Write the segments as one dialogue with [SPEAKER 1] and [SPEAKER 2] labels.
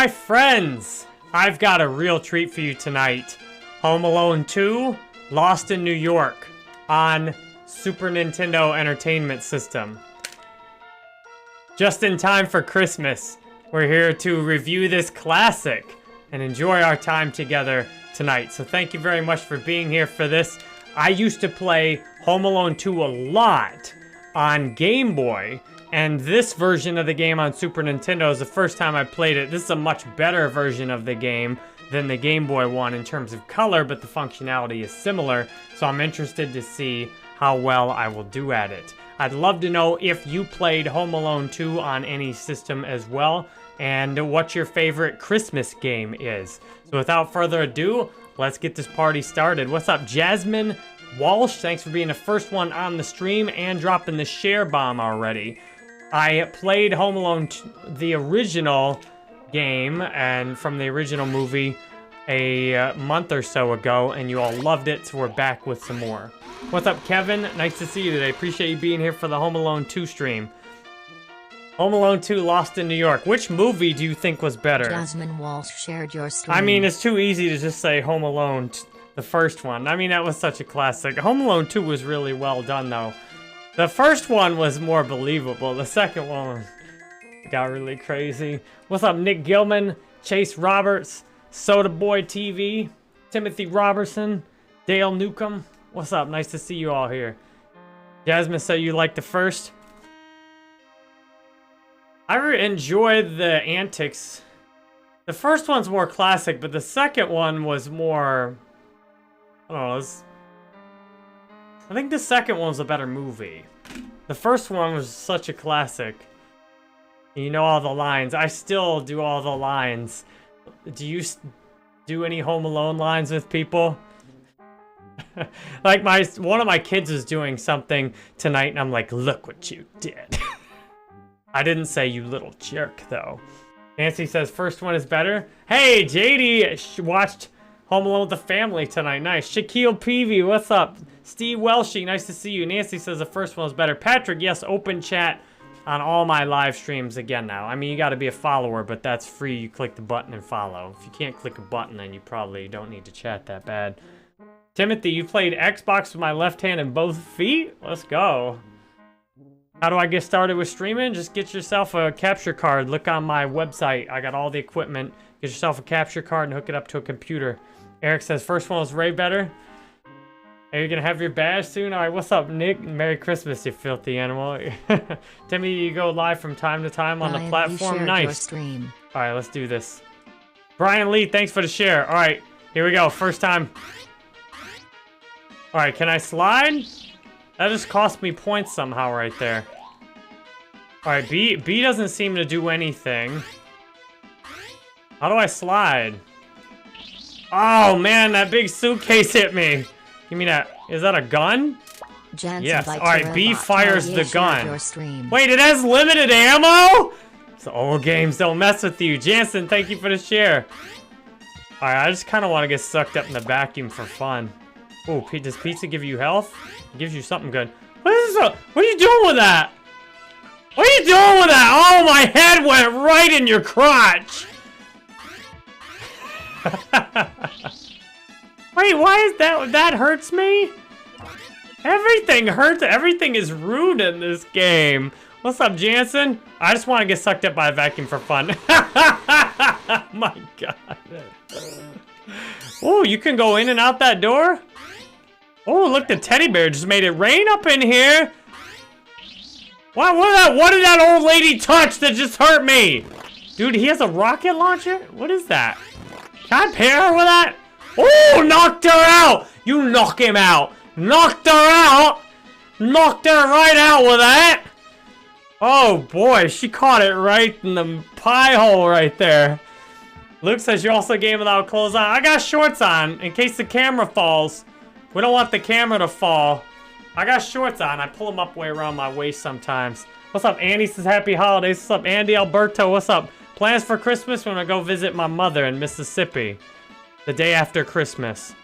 [SPEAKER 1] My friends, I've got a real treat for you tonight. Home Alone 2, Lost in New York on Super Nintendo Entertainment System. Just in time for Christmas, we're here to review this classic and enjoy our time together tonight. So thank you very much for being here for this. I used to play Home Alone 2 a lot on Game Boy, and this version of the game on Super Nintendo is the first time I played it. This is a much better version of the game than the Game Boy one in terms of color, but the functionality is similar, so I'm interested to see how well I will do at it. I'd love to know if you played Home Alone 2 on any system as well, and what your favorite Christmas game is. So without further ado, let's get this party started. What's up, Jasmine Walsh? Thanks for being the first one on the stream and dropping the share bomb already. I played Home Alone, the original game, and from the original movie a month or so ago, and you all loved it, so we're back with some more. What's up, Kevin? Nice to see you today. Appreciate you being here for the Home Alone 2 stream. Home Alone 2 Lost in New York. Which movie do you think was better?
[SPEAKER 2] Jasmine Walsh shared your stream.
[SPEAKER 1] I mean, it's too easy to just say Home Alone, the first one. I mean, that was such a classic. Home Alone 2 was really well done, though. The first one was more believable. The second one got really crazy. What's up, Nick Gilman, Chase Roberts, Soda Boy TV, Timothy Robertson, Dale Newcomb. What's up? Nice to see you all here. Jasmine said you liked the first. I enjoyed the antics. The first one's more classic, but the second one was more... I don't know, I think the second one's a better movie. The first one was such a classic. You know all the lines. I still do all the lines. Do you do any Home Alone lines with people? Like one of my kids is doing something tonight, and I'm like, look what you did. I didn't say you little jerk, though. Nancy says first one is better. Hey, JD watched Home Alone with the family tonight. Nice. Shaquille Peavy, what's up? Steve Welshie, nice to see you. Nancy says the first one was better. Patrick, yes, open chat on all my live streams again now. I mean, you got to be a follower, but that's free. You click the button and follow. If you can't click a button, then you probably don't need to chat that bad. Timothy, you played Xbox with my left hand and both feet? Let's go. How do I get started with streaming? Just get yourself a capture card. Look on my website. I got all the equipment. Get yourself a capture card and hook it up to a computer. Eric says first one was way better. Are you gonna have your badge soon? All right, what's up, Nick? Merry Christmas, you filthy animal. Timmy, you go live from time to time on the platform. Nice. All right, let's do this. Brian Lee, thanks for the share. All right, here we go. First time. All right, can I slide? That just cost me points somehow right there. All right, B doesn't seem to do anything. How do I slide? Oh man, that big suitcase hit me. Give me that. Is that a gun?
[SPEAKER 2] Jansen,
[SPEAKER 1] yes. All right, B fires the gun.
[SPEAKER 2] Stream.
[SPEAKER 1] Wait, it has limited ammo? So old games don't mess with you. Jansen, thank you for the share. All right, I just kind of want to get sucked up in the vacuum for fun. Oh, does pizza give you health? It gives you something good. What is this? What are you doing with that? What are you doing with that? Oh, my head went right in your crotch. Wait, why is that? That hurts me? Everything hurts. Everything is rude in this game. What's up, Jansen? I just want to get sucked up by a vacuum for fun. My God. Oh, you can go in and out that door? Oh, look, the teddy bear just made it rain up in here. What did that old lady touch that just hurt me? Dude, he has a rocket launcher? What is that? Can I pair her with that? Oh, knocked her out! You knock him out! Knocked her out! Knocked her right out with that! Oh boy, she caught it right in the pie hole right there. Luke says you also game without clothes on. I got shorts on in case the camera falls. We don't want the camera to fall. I got shorts on. I pull them up way around my waist sometimes. What's up, Andy says happy holidays. What's up, Andy Alberto? What's up? Plans for Christmas when I go visit my mother in Mississippi. The day after Christmas.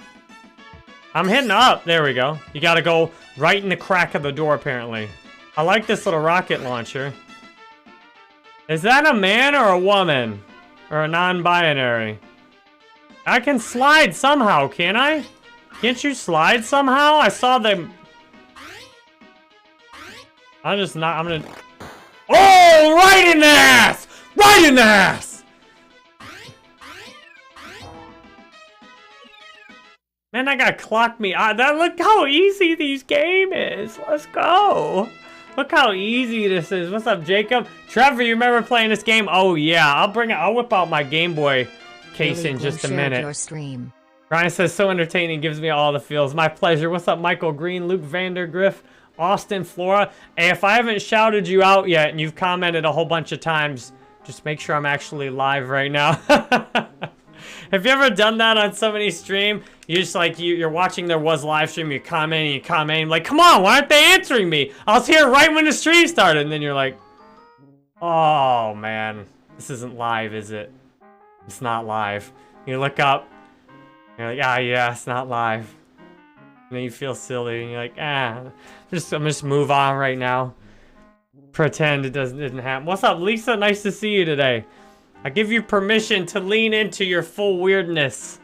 [SPEAKER 1] I'm hitting up. There we go. You gotta go right in the crack of the door, apparently. I like this little rocket launcher. Is that a man or a woman? Or a non-binary? I can slide somehow, can I? Can't you slide somehow? I saw them. I'm gonna... Oh, right in the ass! Right in the ass! Man, that guy clocked me. Look how easy this game is. Let's go. Look how easy this is. What's up, Jacob? Trevor, you remember playing this game? Oh, yeah. I'll whip out my Game Boy case in just a minute.
[SPEAKER 2] Your stream.
[SPEAKER 1] Ryan says, so entertaining, gives me all the feels. My pleasure. What's up, Michael Green, Luke Vandergriff, Austin, Flora? Hey, if I haven't shouted you out yet and you've commented a whole bunch of times, just make sure I'm actually live right now. Have you ever done that on somebody's stream? You just like, you're watching their live stream, you comment, like, come on, why aren't they answering me? I was here right when the stream started, and then you're like, oh man, this isn't live, is it? It's not live. You look up, you're like, yeah, it's not live. And then you feel silly, and you're like, I'm just move on right now. Pretend it didn't happen. What's up, Lisa? Nice to see you today. I give you permission to lean into your full weirdness.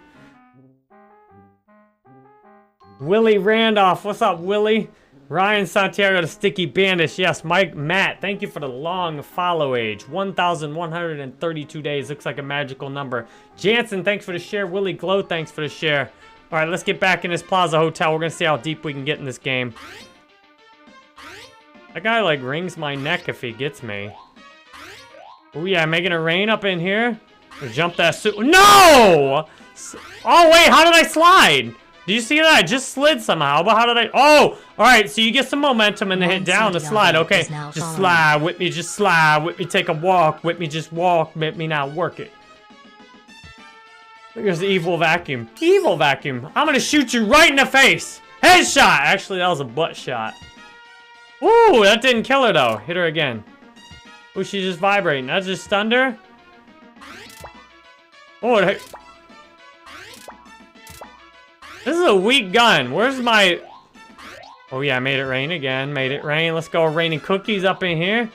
[SPEAKER 1] Willie Randolph, what's up, Willie? Ryan Santiago, the Sticky Bandish. Yes, Matt, thank you for the long follow age. 1,132 days, looks like a magical number. Jansen, thanks for the share. Willie Glow, thanks for the share. All right, let's get back in this Plaza Hotel. We're gonna see how deep we can get in this game. That guy, like, wrings my neck if he gets me. Oh, yeah, making it rain up in here. Jump that suit. No! Oh, wait, how did I slide? Do you see that? I just slid somehow, but how did I... Oh! Alright, so you get some momentum and then hit down to slide. Okay, just slide with me, just slide with me, take a walk with me, just walk with me, now work it. Here's the evil vacuum. Evil vacuum. I'm gonna shoot you right in the face. Headshot! Actually, that was a butt shot. Ooh, that didn't kill her, though. Hit her again. Ooh, she's just vibrating. That just stunned her? Oh, it hit... This is a weak gun. Where's my... Oh, yeah, I made it rain again. Made it rain. Let's go raining cookies up in here.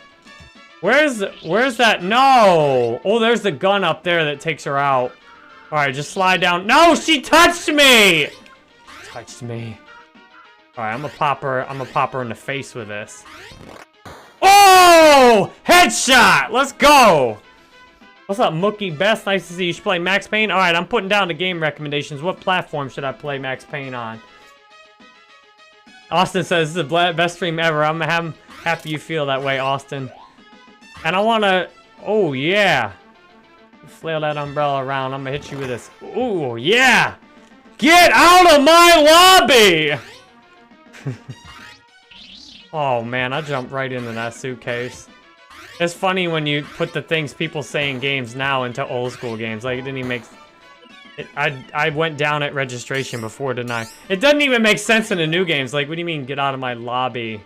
[SPEAKER 1] Where's that? No! Oh, there's the gun up there that takes her out. All right, just slide down. No, she touched me! Touched me. All right, I'm gonna pop her in the face with this. Oh! Headshot! Let's go! What's up, Mookie Best? Nice to see you. You should play Max Payne. All right, I'm putting down the game recommendations. What platform should I play Max Payne on? Austin says, this is the best stream ever. I'm happy you feel that way, Austin. And I want to... Oh, yeah. Flail that umbrella around. I'm going to hit you with this. Oh, yeah. Get out of my lobby! Oh, man, I jumped right into that suitcase. It's funny when you put the things people say in games now into old school games. Like, it didn't even make... I went down at registration before, didn't I? It doesn't even make sense in the new games. Like, what do you mean, get out of my lobby?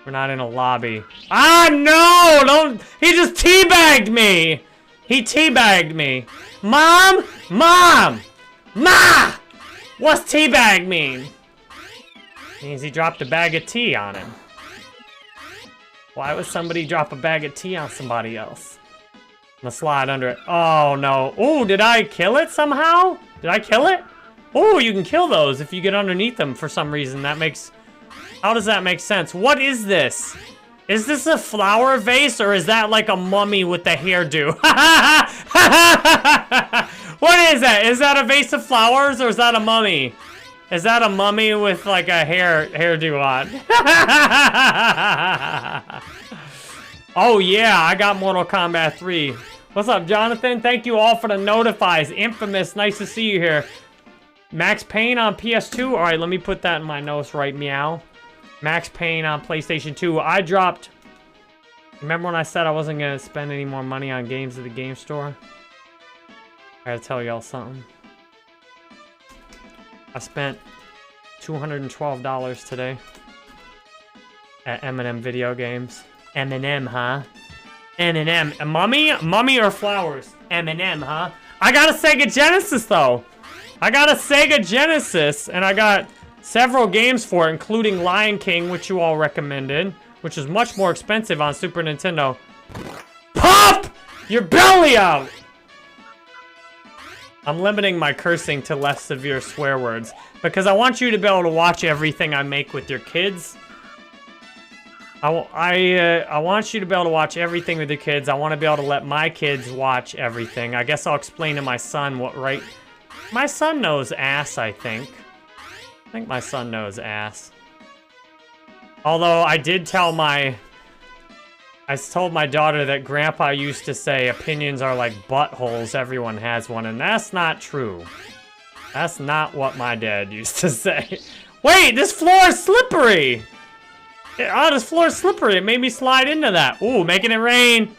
[SPEAKER 1] We're not in a lobby. Ah, no! Don't... He just teabagged me! He teabagged me. Mom! Mom! Ma! What's teabag mean? Means he dropped a bag of tea on him. Why would somebody drop a bag of tea on somebody else? I'm gonna slide under it. Oh, no. Oh, did I kill it somehow? Did I kill it? Oh, you can kill those if you get underneath them for some reason. That makes... How does that make sense? What is this? Is this a flower vase or is that like a mummy with the hairdo? What is that? Is that a vase of flowers or is that a mummy? Is that a mummy with like a hairdo on? Oh yeah, I got Mortal Kombat 3. What's up, Jonathan? Thank you all for the notifies. Infamous, nice to see you here. Max Payne on PS2. All right, let me put that in my notes right meow. Max Payne on PlayStation 2. I dropped... Remember when I said I wasn't going to spend any more money on games at the game store? I gotta tell y'all something. I spent $212 today at M&M Video Games. M&M, huh? M&M. A mummy? Mummy or flowers? M&M, huh? I got a Sega Genesis, though. I got a Sega Genesis, and I got several games for it, including Lion King, which you all recommended, which is much more expensive on Super Nintendo. Pop your belly out! I'm limiting my cursing to less severe swear words because I want you to be able to watch everything I make with your kids. I want you to be able to watch everything with your kids. I want to be able to let my kids watch everything. I guess I'll explain to my son what right... My son knows ass, I think. I think my son knows ass. Although I did tell my... I told my daughter that Grandpa used to say opinions are like buttholes, everyone has one, and that's not true. That's not what my dad used to say. Wait, this floor is slippery! Oh, this floor is slippery. It made me slide into that. Ooh, making it rain.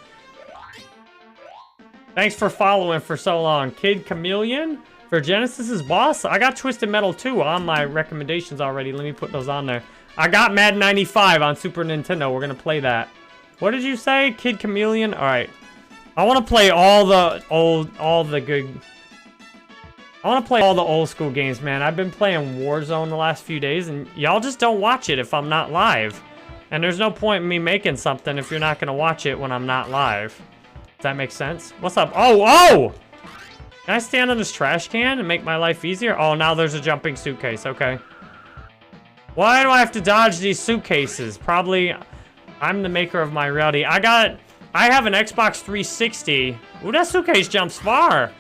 [SPEAKER 1] Thanks for following for so long. Kid Chameleon for Genesis's boss. I got Twisted Metal 2 on my recommendations already. Let me put those on there. I got Madden 95 on Super Nintendo. We're going to play that. What did you say? Kid Chameleon? All right. I want to play all the old school games, man. I've been playing Warzone the last few days, and y'all just don't watch it if I'm not live. And there's no point in me making something if you're not going to watch it when I'm not live. Does that make sense? What's up? Oh! Can I stand on this trash can and make my life easier? Oh, now there's a jumping suitcase. Okay. Why do I have to dodge these suitcases? Probably... I'm the maker of my reality. I have an Xbox 360. Ooh, that suitcase jumps far.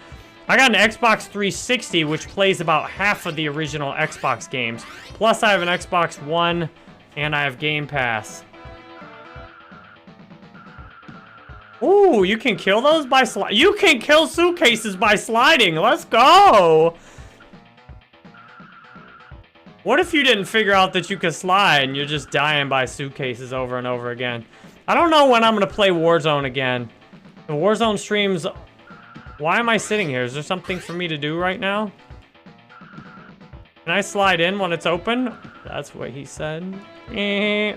[SPEAKER 1] I got an Xbox 360, which plays about half of the original Xbox games. Plus, I have an Xbox One, and I have Game Pass. Ooh, you can kill those by sliding. You can kill suitcases by sliding. Let's go. What if you didn't figure out that you could slide and you're just dying by suitcases over and over again? I don't know when I'm going to play Warzone again. The Warzone streams... Why am I sitting here? Is there something for me to do right now? Can I slide in when it's open? That's what he said.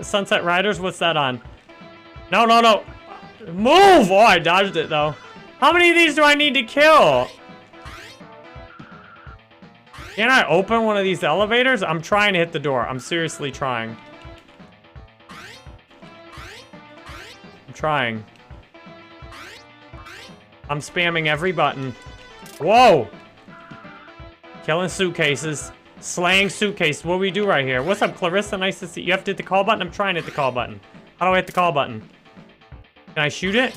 [SPEAKER 1] Sunset Riders, what's that on? No. Move! Oh, I dodged it, though. How many of these do I need to kill? Can I open one of these elevators? I'm trying to hit the door. I'm seriously trying. I'm trying. I'm spamming every button. Whoa! Killing suitcases. Slaying suitcases. What do we do right here? What's up, Clarissa? Nice to see you. You have to hit the call button? I'm trying to hit the call button. How do I hit the call button? Can I shoot it?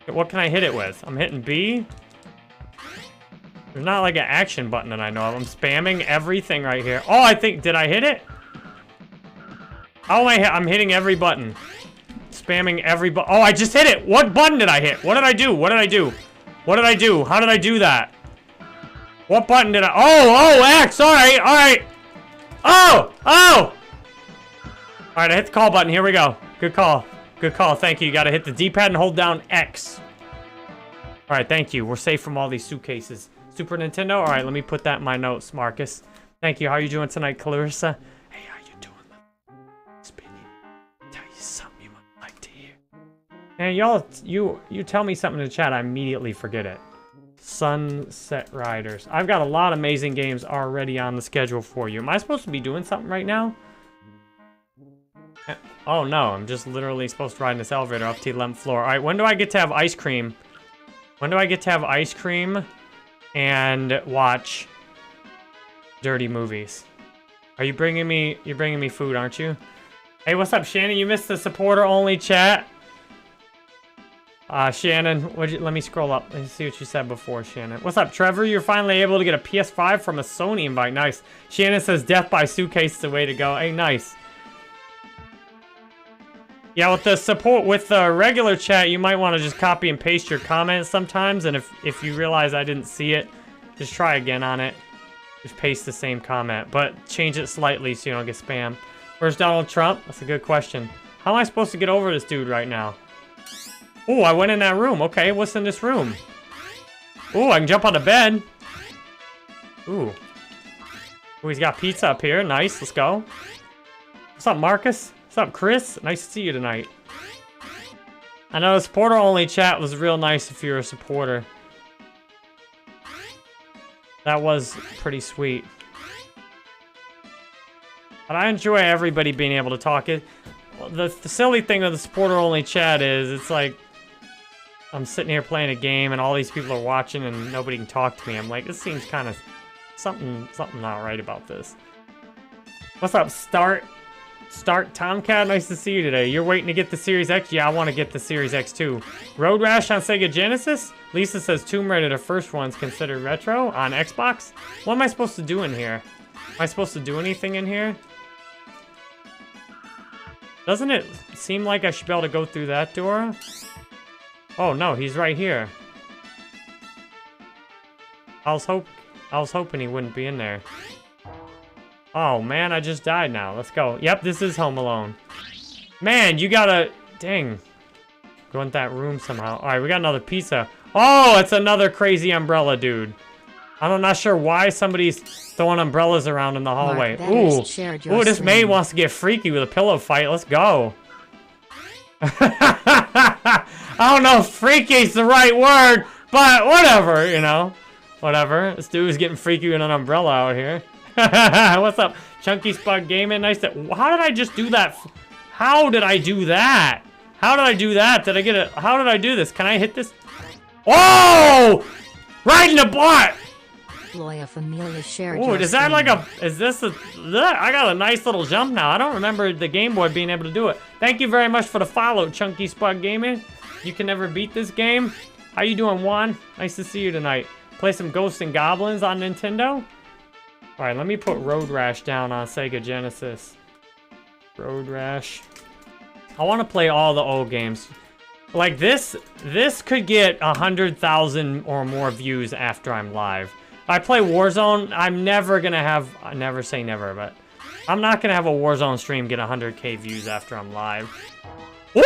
[SPEAKER 1] What can I hit it with? I'm hitting B. There's not like an action button that I know of. I'm spamming everything right here. Oh, I think... Did I hit it? Oh, I'm hitting every button. Spamming every button. Oh, I just hit it. What button did I hit? What did I do? What did I do? What did I do? How did I do that? What button did I... Oh, X. All right. Oh! All right, I hit the call button. Here we go. Good call. Thank you. You got to hit the D-pad and hold down X. All right, thank you. We're safe from all these suitcases. Super Nintendo? All right, let me put that in my notes, Marcus. Thank you. How are you doing tonight, Clarissa? Hey, how you doing? Speedy. Tell you something you might like to hear. And y'all, you tell me something in the chat, I immediately forget it. Sunset Riders. I've got a lot of amazing games already on the schedule for you. Am I supposed to be doing something right now? Oh, no. I'm just literally supposed to ride in this elevator up to the 11th floor. All right, when do I get to have ice cream? When do I get to have ice cream and watch dirty movies? Are you bringing me... You're bringing me food, aren't you? Hey, what's up, Shannon? You missed the supporter-only chat. Shannon, let me scroll up and see what you said before, Shannon. What's up, Trevor? You're finally able to get a PS5 from a Sony invite. Nice. Shannon says death by suitcase is the way to go. Hey, nice. Yeah, with the support, with the regular chat, you might want to just copy and paste your comments sometimes. And if you realize I didn't see it, just try again on it. Just paste the same comment, but change it slightly so you don't get spam. Where's Donald Trump? That's a good question. How am I supposed to get over this dude right now? Oh, I went in that room. Okay, what's in this room? Oh, I can jump on the bed. Ooh. Oh, he's got pizza up here. Nice, let's go. What's up, Marcus? What's up, Chris? Nice to see you tonight. I know the supporter-only chat was real nice if you're a supporter. That was pretty sweet. But I enjoy everybody being able to talk. The silly thing with the supporter-only chat is, it's like... I'm sitting here playing a game and all these people are watching and nobody can talk to me. I'm like, this seems kind of something not right about this. What's up, Start Tomcat? Nice to see you today. You're waiting to get the Series X? Yeah, I want to get the Series X too. Road Rash on Sega Genesis? Lisa says Tomb Raider, the first one's considered retro on Xbox. What am I supposed to do in here? Am I supposed to do anything in here? Doesn't it seem like I should be able to go through that door? Oh no, he's right here. I was hoping he wouldn't be in there. Oh man, I just died now. Let's go. Yep, this is Home Alone. Man, you gotta... Dang. Go in that room somehow. Alright, we got another pizza. Oh, it's another crazy umbrella dude. I'm not sure why somebody's throwing umbrellas around in the hallway. Ooh, this maid wants to get freaky with a pillow fight. Let's go. I don't know if freaky is the right word, but whatever, you know. Whatever. This dude's getting freaky with an umbrella out here. What's up, Chunky Spud Gaming? Nice to... How did I just do that? How did I do that? How did I do that? Did I get it? How did I do this? Can I hit this? Oh! Right in the butt!
[SPEAKER 2] Loya Familia shared.
[SPEAKER 1] Ooh, is that like a... Is this a... I got a nice little jump now. I don't remember the Game Boy being able to do it. Thank you very much for the follow, Chunky Spud Gaming. You can never beat this game. How you doing, Juan? Nice to see you tonight. Play some Ghosts and Goblins on Nintendo? Alright, let me put Road Rash down on Sega Genesis. Road Rash. I want to play all the old games. Like this could get 100,000 or more views after I'm live. If I play Warzone, I'm never gonna have, I never say never, but I'm not gonna have a Warzone stream get 100k views after I'm live. Woo!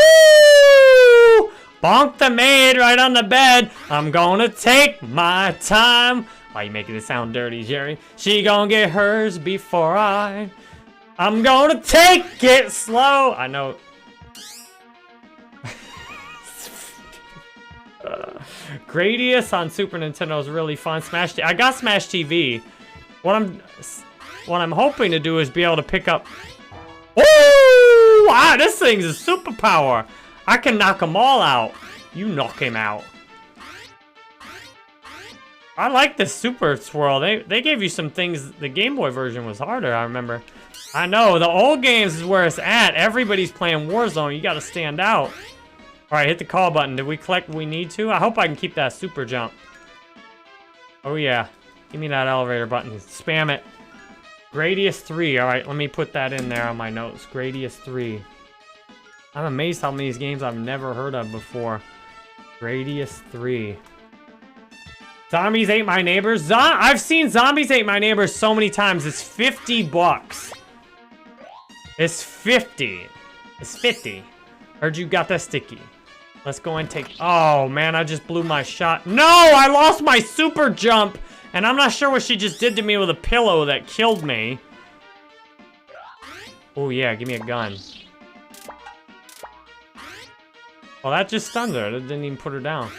[SPEAKER 1] Bonk the maid right on the bed. I'm gonna take my time. Why you making it sound dirty, Jerry? She gonna get hers before I'm gonna take it slow. I know. Gradius on Super Nintendo is really fun. I got Smash TV. What I'm hoping to do is be able to pick up. Oh, wow, this thing's a superpower. I can knock them all out. You knock him out. I like this Super Swirl. They gave you some things. The Game Boy version was harder, I remember. I know, the old games is where it's at. Everybody's playing Warzone. You gotta stand out. Alright, hit the call button. Did we collect what we need to? I hope I can keep that super jump. Oh yeah. Give me that elevator button. Spam it. Gradius 3. Alright, let me put that in there on my notes. Gradius 3. I'm amazed how many games I've never heard of before. Gradius 3. Zombies Ate My Neighbors. I've seen Zombies Ate My Neighbors so many times. It's 50 bucks. It's 50. It's 50. Heard you got that sticky. Let's go and take... Oh, man, I just blew my shot. No, I lost my super jump. And I'm not sure what she just did to me with a pillow that killed me. Oh, yeah, give me a gun. Well, that just stunned her. That didn't even put her down.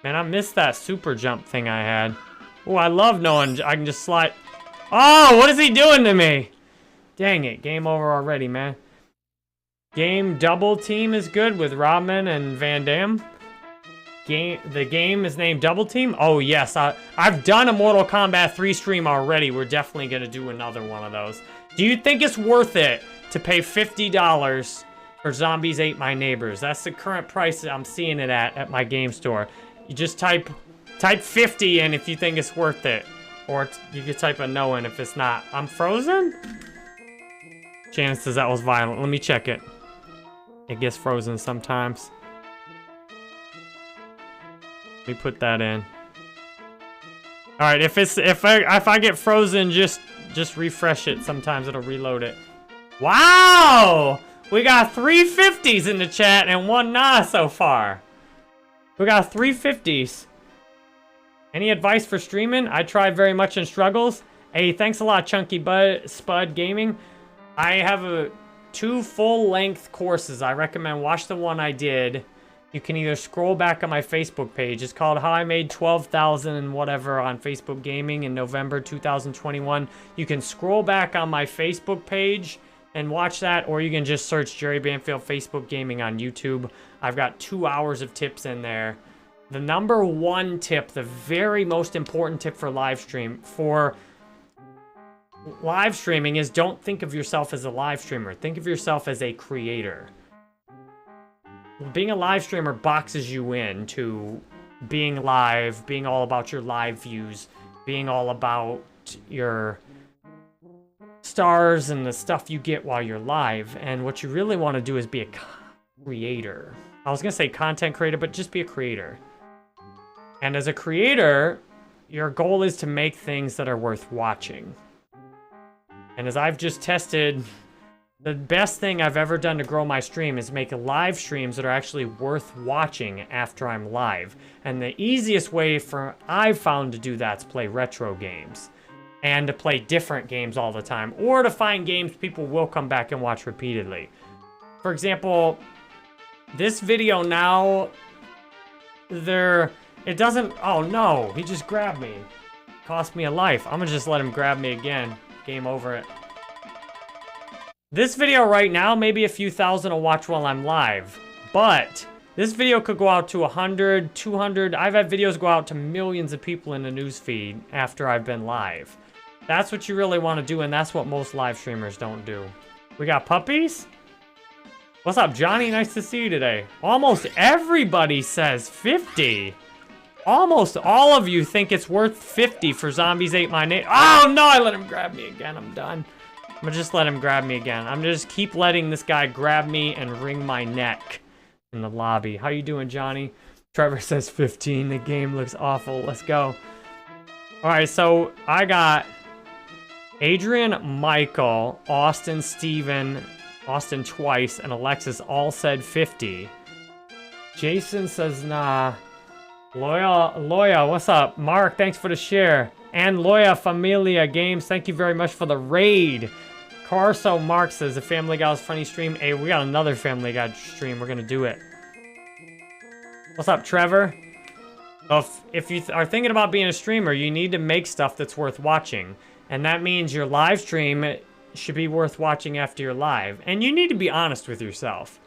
[SPEAKER 1] Man, I missed that super jump thing I had. Oh, I love knowing I can just slide. Oh, what is he doing to me? Dang it, game over already, man. Game Double Team is good with Rodman and Van Damme. The game is named Double Team? Oh, yes. I've done a Mortal Kombat 3 stream already. We're definitely going to do another one of those. Do you think it's worth it to pay $50 for Zombies Ate My Neighbors? That's the current price that I'm seeing it at my game store. You just type 50 in if you think it's worth it. Or you can type a no in if it's not. I'm frozen? Chances that was violent. Let me check it. It gets frozen sometimes. Let me put that in. All right, if I get frozen, just refresh it. Sometimes it'll reload it. Wow! We got 3 50s in the chat and 1 nah so far. We got 3 50s. Any advice for streaming? I tried very much in struggles. Hey, thanks a lot, Chunky Spud Gaming. I have 2 full-length courses. I recommend watch the one I did. You can either scroll back on my Facebook page. It's called How I Made 12,000 and whatever on Facebook Gaming in November 2021. You can scroll back on my Facebook page and watch that, or you can just search Jerry Banfield Facebook Gaming on YouTube. I've got 2 hours of tips in there. The number one tip, the very most important tip for live streaming is don't think of yourself as a live streamer. Think of yourself as a creator. Being a live streamer boxes you in to being live, being all about your live views, being all about your stars and the stuff you get while you're live. And what you really want to do is be a creator. I was going to say content creator, but just be a creator. And as a creator, your goal is to make things that are worth watching. And as I've just tested, the best thing I've ever done to grow my stream is make live streams that are actually worth watching after I'm live. And the easiest way I've found to do that is play retro games. And to play different games all the time. Or to find games people will come back and watch repeatedly. For example, this video now, it doesn't, oh no, he just grabbed me. Cost me a life. I'm gonna just let him grab me again. Game over it. This video right now, maybe a few thousand will watch while I'm live. But this video could go out to 100, 200. I've had videos go out to millions of people in the newsfeed after I've been live. That's what you really want to do, and that's what most live streamers don't do. We got puppies? What's up, Johnny? Nice to see you today. Almost everybody says 50. Almost all of you think it's worth 50 for Zombies Ate My Name. Oh, no, I let him grab me again. I'm done. I'm gonna just let him grab me again. I'm gonna just keep letting this guy grab me and wring my neck in the lobby. How you doing, Johnny? Trevor says 15. The game looks awful. Let's go. All right, so I got Adrian, Michael, Austin, Steven, Austin twice, and Alexis all said 50. Jason says nah. Loya, what's up? Mark, thanks for the share. And Loya Familia Games, thank you very much for the raid. Carso Mark says, the Family Guy's funny stream. Hey, we got another Family Guy stream. We're gonna do it. What's up, Trevor? Well, if you are thinking about being a streamer, you need to make stuff that's worth watching. And that means your live stream should be worth watching after you're live. And you need to be honest with yourself.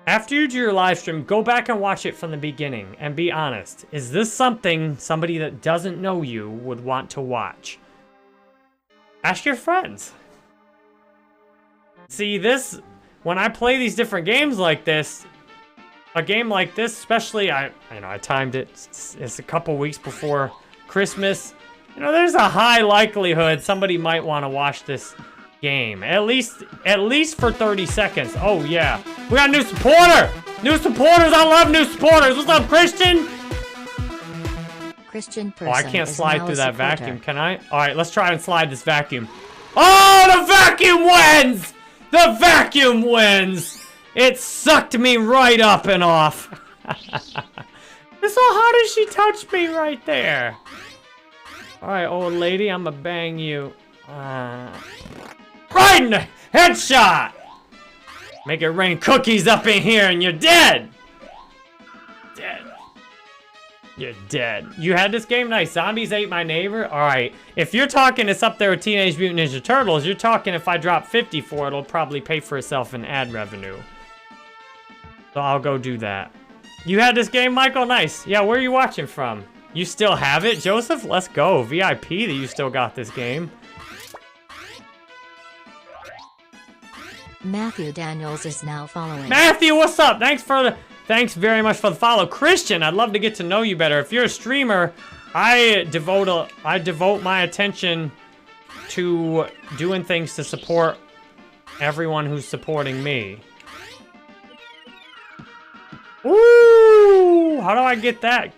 [SPEAKER 1] After you do your live stream, go back and watch it from the beginning and be honest. Is this something somebody that doesn't know you would want to watch? Ask your friends. See, when I play these different games like this, a game like this, especially, I timed it. It's a couple weeks before Christmas. There's a high likelihood somebody might want to watch this game. At least for 30 seconds. Oh, yeah. We got a new supporter! New supporters! I love new supporters! What's up, Christian?
[SPEAKER 2] Christian person.
[SPEAKER 1] Oh, I can't slide through that vacuum, can I? Alright, let's try and slide this vacuum. Oh, the vacuum wins! The vacuum wins! It sucked me right up and off. So how did she touch me right there? Alright, old lady, I'm gonna bang you. Right in the headshot! Make it rain cookies up in here and you're dead! Dead. You're dead. You had this game? Nice. Zombies Ate My Neighbor? Alright. If you're talking it's up there with Teenage Mutant Ninja Turtles, you're talking if I drop 50 for it, it'll probably pay for itself in ad revenue. So I'll go do that. You had this game, Michael? Nice. Yeah, where are you watching from? You still have it, Joseph? Let's go. VIP that you still got this game.
[SPEAKER 2] Matthew Daniels is now following.
[SPEAKER 1] Matthew, what's up? Thanks very much for the follow. Christian, I'd love to get to know you better. If you're a streamer, I devote my attention to doing things to support everyone who's supporting me. Ooh, how do I get that?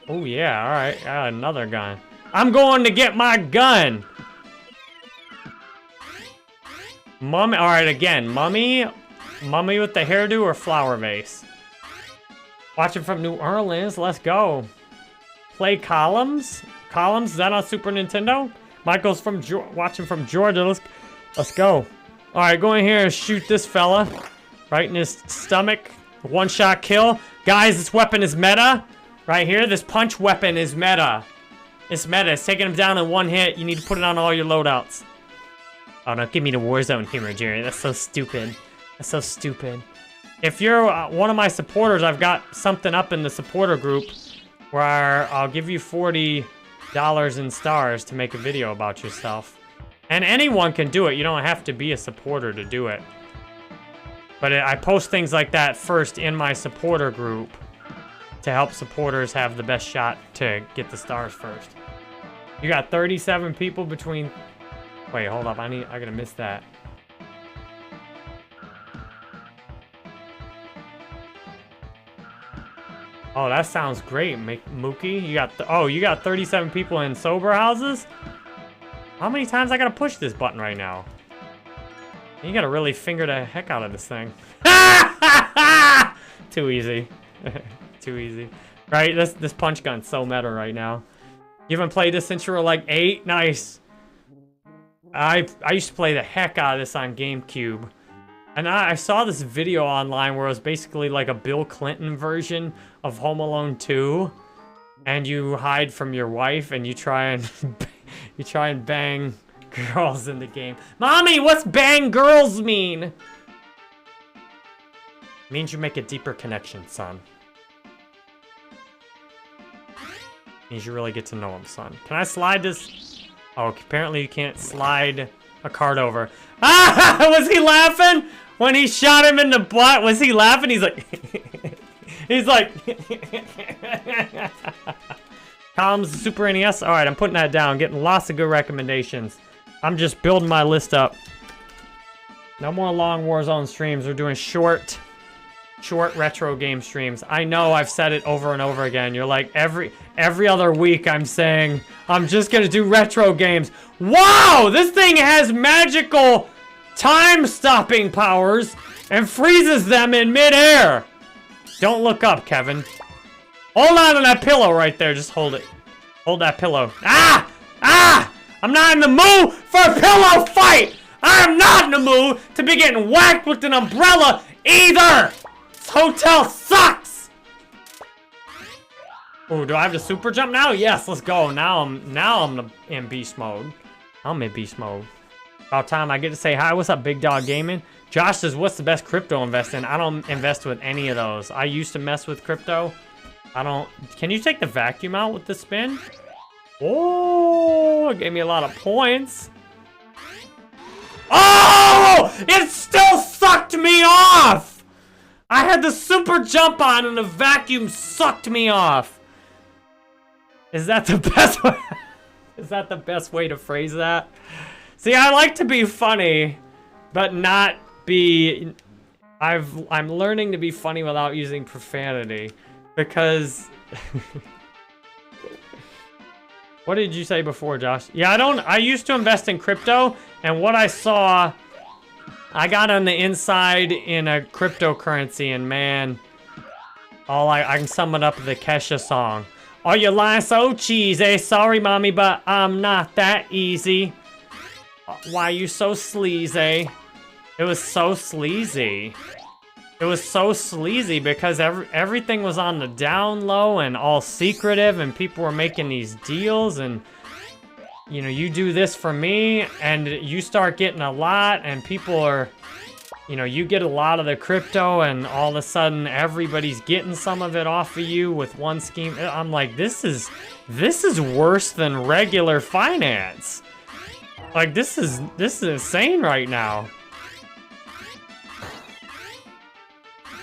[SPEAKER 1] Oh yeah, all right, I got another gun. I'm going to get my gun. Mummy, all right, again, mummy with the hairdo or flower vase? Watching from New Orleans, let's go. Play Columns? Columns, is that on Super Nintendo? Michael's watching from Georgia, let's go. All right, go in here and shoot this fella. Right in his stomach, one-shot kill. Guys, this weapon is meta. Right here, this punch weapon is meta. It's meta, it's taking him down in one hit. You need to put it on all your loadouts. Oh no, give me the Warzone humor, Jerry. That's so stupid. That's so stupid. If you're one of my supporters, I've got something up in the supporter group where I'll give you $40 in stars to make a video about yourself. And anyone can do it. You don't have to be a supporter to do it. But I post things like that first in my supporter group to help supporters have the best shot to get the stars first. You got 37 people between... Wait, hold up. I gotta miss that. Oh, that sounds great, Mookie. You got 37 people in sober houses? How many times I gotta push this button right now? You gotta really finger the heck out of this thing. Too easy. Too easy. Right, this punch gun's so meta right now. You haven't played this since you were like 8? Nice. I used to play the heck out of this on GameCube. And I saw this video online where it was basically like a Bill Clinton version of Home Alone 2. And you hide from your wife and you try and bang girls in the game. Mommy, what's bang girls mean? It means you make a deeper connection, son. It means you really get to know him, son. Can I slide this? Oh, apparently you can't slide a card over. Ah! Was he laughing when he shot him in the butt? Was he laughing? He's like... He's like... Tom's Super NES. All right, I'm putting that down. Getting lots of good recommendations. I'm just building my list up. No more long Warzone streams. We're doing short retro game streams. I know I've said it over and over again. You're like, every other week I'm saying, I'm just gonna do retro games. Wow! This thing has magical time-stopping powers and freezes them in midair. Don't look up, Kevin. Hold on to that pillow right there. Just hold it. Hold that pillow. Ah! Ah! I'm not in the mood for a pillow fight! I am not in the mood to be getting whacked with an umbrella either! This hotel sucks! Oh, do I have to super jump now? Yes, let's go. Now I'm in beast mode. I'm in beast mode. About time I get to say hi. What's up, Big Dog Gaming? Josh says, what's the best crypto invest in? I don't invest with any of those. I used to mess with crypto. I don't... Can you take the vacuum out with the spin? Oh, it gave me a lot of points. Oh! It still sucked me off! I had the super jump on and the vacuum sucked me off. Is that the best way? Is that the best way to phrase that? See, I like to be funny, but not be... I'm learning to be funny without using profanity. Because... What did you say before, Josh? Yeah, I used to invest in crypto, and what I saw, I got on the inside in a cryptocurrency, and man, I can sum it up with the Kesha song. Are you lying so cheesy? Sorry, mommy, but I'm not that easy. Why you so sleazy? It was so sleazy. It was so sleazy because everything was on the down low and all secretive, and people were making these deals, and you know, you do this for me and you start getting a lot, and people are, you know, you get a lot of the crypto and all of a sudden everybody's getting some of it off of you with one scheme. I'm like, this is worse than regular finance. Like, this is insane right now.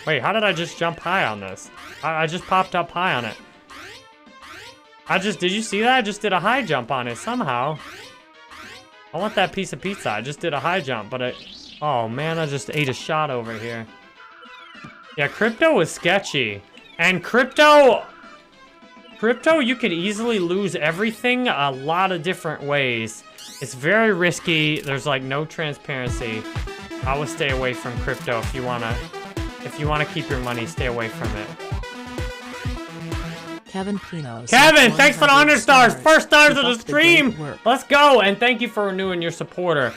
[SPEAKER 1] Wait, how did I just jump high on this? I just popped up high on it. Did you see that? I just did a high jump on it somehow. I want that piece of pizza. I just did a high jump, but oh man, I just ate a shot over here. Yeah, crypto was sketchy. And crypto, you could easily lose everything a lot of different ways. It's very risky. There's like no transparency. I would stay away from crypto if you wanna keep your money, stay away from it.
[SPEAKER 2] Kevin Pino.
[SPEAKER 1] Kevin, thanks for the 100 stars. First stars of the stream. Let's go. And thank you for renewing your supporter.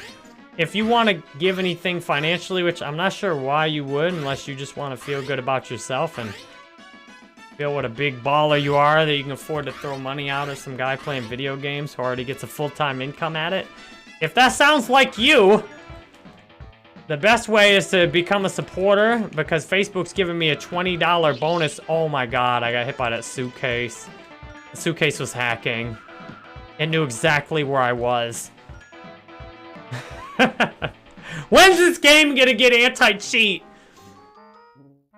[SPEAKER 1] If you want to give anything financially, which I'm not sure why you would, unless you just want to feel good about yourself and feel what a big baller you are, that you can afford to throw money out at some guy playing video games who already gets a full-time income at it, If that sounds like you, the best way is to become a supporter because Facebook's giving me a $20 bonus. Oh my god, I got hit by that suitcase. The suitcase was hacking. It knew exactly where I was. When's this game gonna get anti-cheat?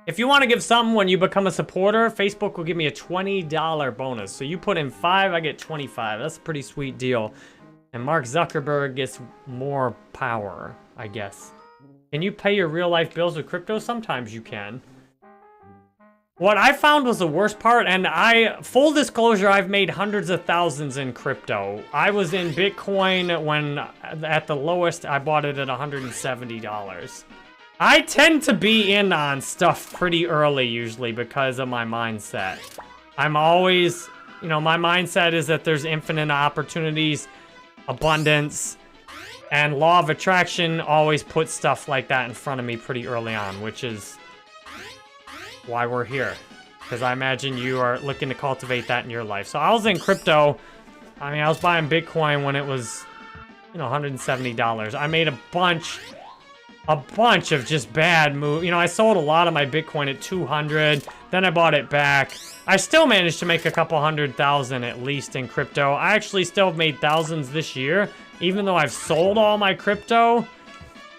[SPEAKER 1] If you want to give something when you become a supporter, Facebook will give me a $20 bonus. So you put in 5, I get 25. That's a pretty sweet deal. And Mark Zuckerberg gets more power, I guess. Can you pay your real-life bills with crypto? Sometimes you can. What I found was the worst part, and full disclosure, I've made hundreds of thousands in crypto. I was in Bitcoin when, at the lowest, I bought it at $170. I tend to be in on stuff pretty early, usually, because of my mindset. I'm always, you know, my mindset is that there's infinite opportunities, abundance, and law of attraction always puts stuff like that in front of me pretty early on, which is why we're here. Because I imagine you are looking to cultivate that in your life. So I was in crypto. I mean, I was buying Bitcoin when it was, you know, $170. I made a bunch of just bad moves. You know, I sold a lot of my Bitcoin at 200. Then I bought it back. I still managed to make a couple 100,000 at least in crypto. I actually still have made thousands this year, even though I've sold all my crypto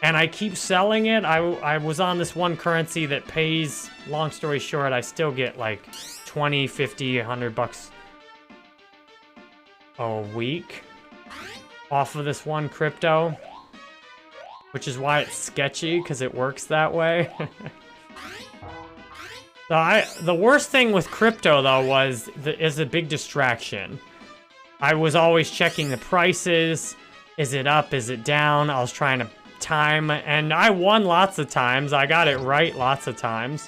[SPEAKER 1] and I keep selling it. I was on this one currency that pays, long story short, I still get like 20, 50, 100 bucks a week off of this one crypto, which is why it's sketchy, because it works that way. The worst thing with crypto, though, is a big distraction. I was always checking the prices. Is it up? Is it down? I was trying to time, and I won lots of times. I got it right lots of times.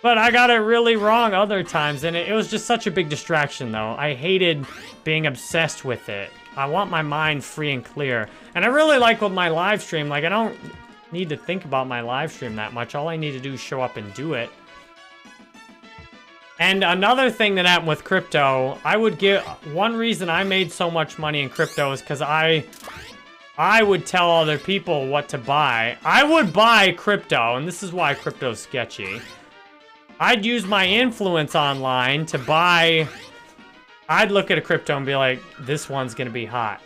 [SPEAKER 1] But I got it really wrong other times, and it was just such a big distraction, though. I hated being obsessed with it. I want my mind free and clear. And I really like with my live stream, like, I don't need to think about my live stream that much. All I need to do is show up and do it. And another thing that happened with crypto, one reason I made so much money in crypto is because I would tell other people what to buy. I would buy crypto, and this is why crypto's sketchy. I'd use my influence online to buy. I'd look at a crypto and be like, this one's gonna be hot.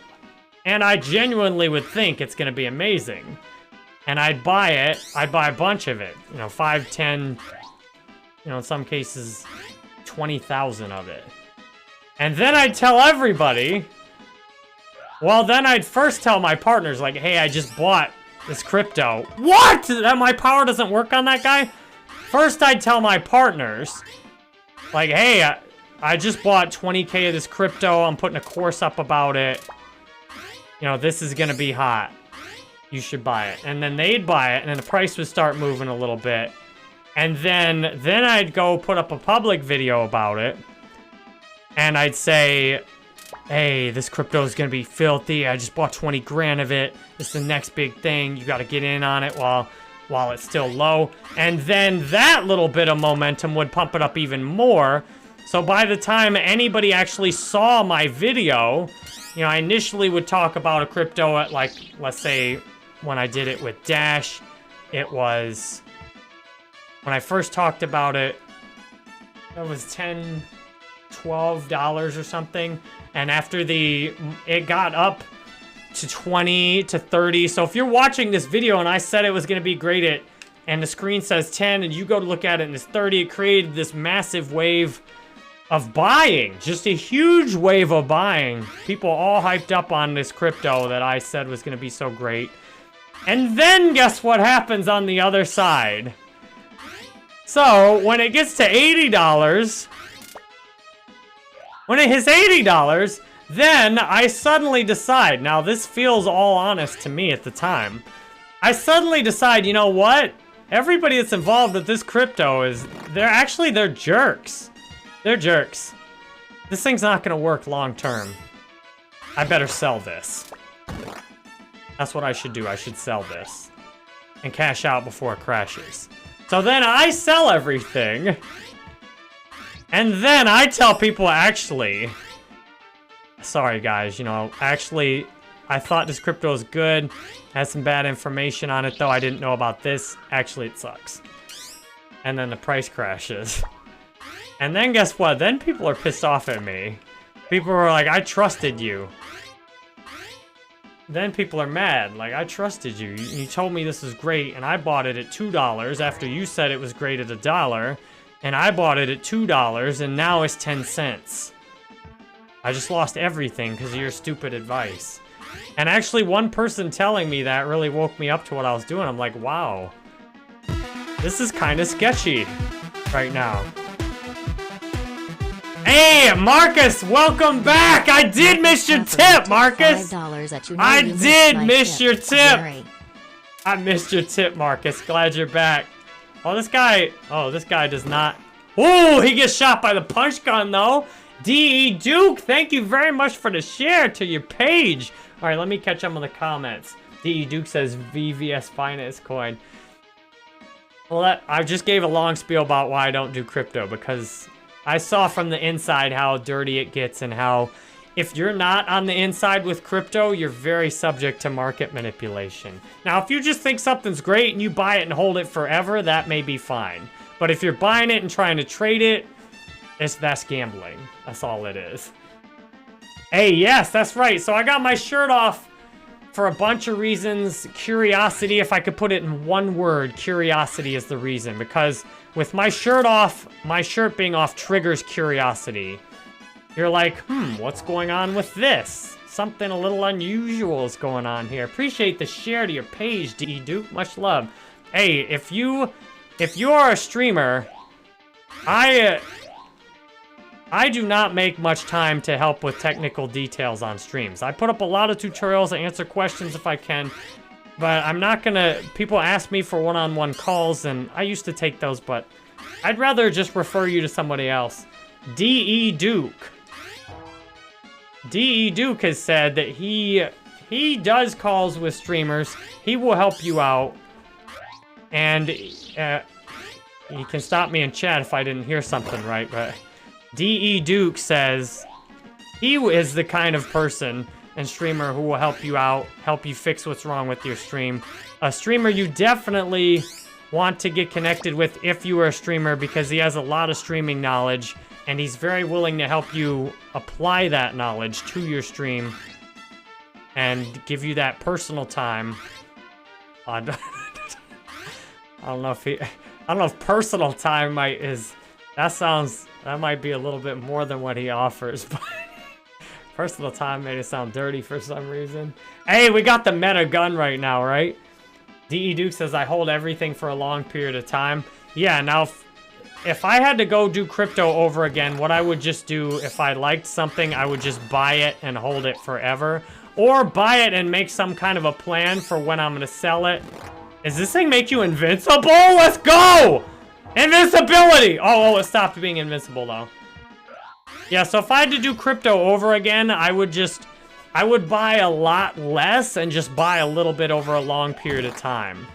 [SPEAKER 1] And I genuinely would think it's gonna be amazing. And I'd buy it. I'd buy a bunch of it. You know, 5, 10, you know, in some cases, 20,000 of it. And then I'd tell everybody. Well, then I'd first tell my partners, like, hey, I just bought this crypto. What? That my power doesn't work on that guy? First, I'd tell my partners, like, hey, I just bought 20K of this crypto. I'm putting a course up about it. You know, this is gonna be hot. You should buy it. And then they'd buy it, and then the price would start moving a little bit. And then I'd go put up a public video about it. And I'd say, hey, this crypto is gonna be filthy. I just bought 20 grand of it. It's the next big thing. You gotta get in on it while it's still low. And then that little bit of momentum would pump it up even more. So by the time anybody actually saw my video, you know, I initially would talk about a crypto at, like, let's say when I did it with Dash, it was, when I first talked about it, it was $10, $12 or something. And after it got up to 20 to 30. So if you're watching this video and I said it was going to be great and the screen says 10 and you go to look at it and it's 30, it created this massive wave of buying, just a huge wave of buying. People all hyped up on this crypto that I said was going to be so great. And then guess what happens on the other side? So when it gets to $80, when it hits $80, then I suddenly decide, now this feels all honest to me at the time, I suddenly decide, you know what? Everybody that's involved with this crypto they're jerks. They're jerks. This thing's not gonna work long term. I better sell this. That's what I should do. I should sell this and cash out before it crashes. So then I sell everything. And then I tell people, actually, sorry guys, you know, actually, I thought this crypto was good. Has some bad information on it, though. I didn't know about this. Actually, it sucks. And then the price crashes. And then guess what? Then people are pissed off at me. People were like, I trusted you. Then people are mad. Like, I trusted you. You told me this is great, and I bought it at $2 after you said it was great at $1. And I bought it at $2, and now it's 10 cents. I just lost everything because of your stupid advice. And actually, one person telling me that really woke me up to what I was doing. I'm like, wow. This is kind of sketchy right now. Hey, Marcus, welcome back. I did miss your tip, Marcus. I did miss your tip. I missed your tip, Marcus. Glad you're back. Oh, this guy does not. Oh, he gets shot by the punch gun, though. D.E. Duke, thank you very much for the share to your page. All right, let me catch up on the comments. D.E. Duke says VVS Finance coin. Well, I just gave a long spiel about why I don't do crypto, because I saw from the inside how dirty it gets and how if you're not on the inside with crypto, you're very subject to market manipulation. Now, if you just think something's great and you buy it and hold it forever, that may be fine. But if you're buying it and trying to trade it, that's gambling. That's all it is. Hey, yes, that's right. So I got my shirt off for a bunch of reasons. Curiosity, if I could put it in one word, curiosity is the reason. Because with my shirt off, my shirt being off triggers curiosity. You're like, what's going on with this? Something a little unusual is going on here. Appreciate the share to your page, D. Duke. Much love. Hey, if you are a streamer, I do not make much time to help with technical details on streams. I put up a lot of tutorials, I answer questions if I can, but I'm not gonna, people ask me for one-on-one calls, and I used to take those, but I'd rather just refer you to somebody else. D.E. Duke. D.E. Duke has said that he does calls with streamers. He will help you out, and you can stop me in chat if I didn't hear something right, but D.E. Duke says he is the kind of person and streamer who will help you out, help you fix what's wrong with your stream. A streamer you definitely want to get connected with if you are a streamer, because he has a lot of streaming knowledge and he's very willing to help you apply that knowledge to your stream and give you that personal time. I don't know if personal time that might be a little bit more than what he offers, but personal time made it sound dirty for some reason. Hey, we got the meta gun right now, right? D.E. Duke says, I hold everything for a long period of time. Yeah, now, if I had to go do crypto over again, what I would just do, if I liked something, I would just buy it and hold it forever. Or buy it and make some kind of a plan for when I'm going to sell it. Does this thing make you invincible? Let's go! Invincibility! Oh, it stopped being invincible, though. Yeah, so if I had to do crypto over again, I would buy a lot less and just buy a little bit over a long period of time.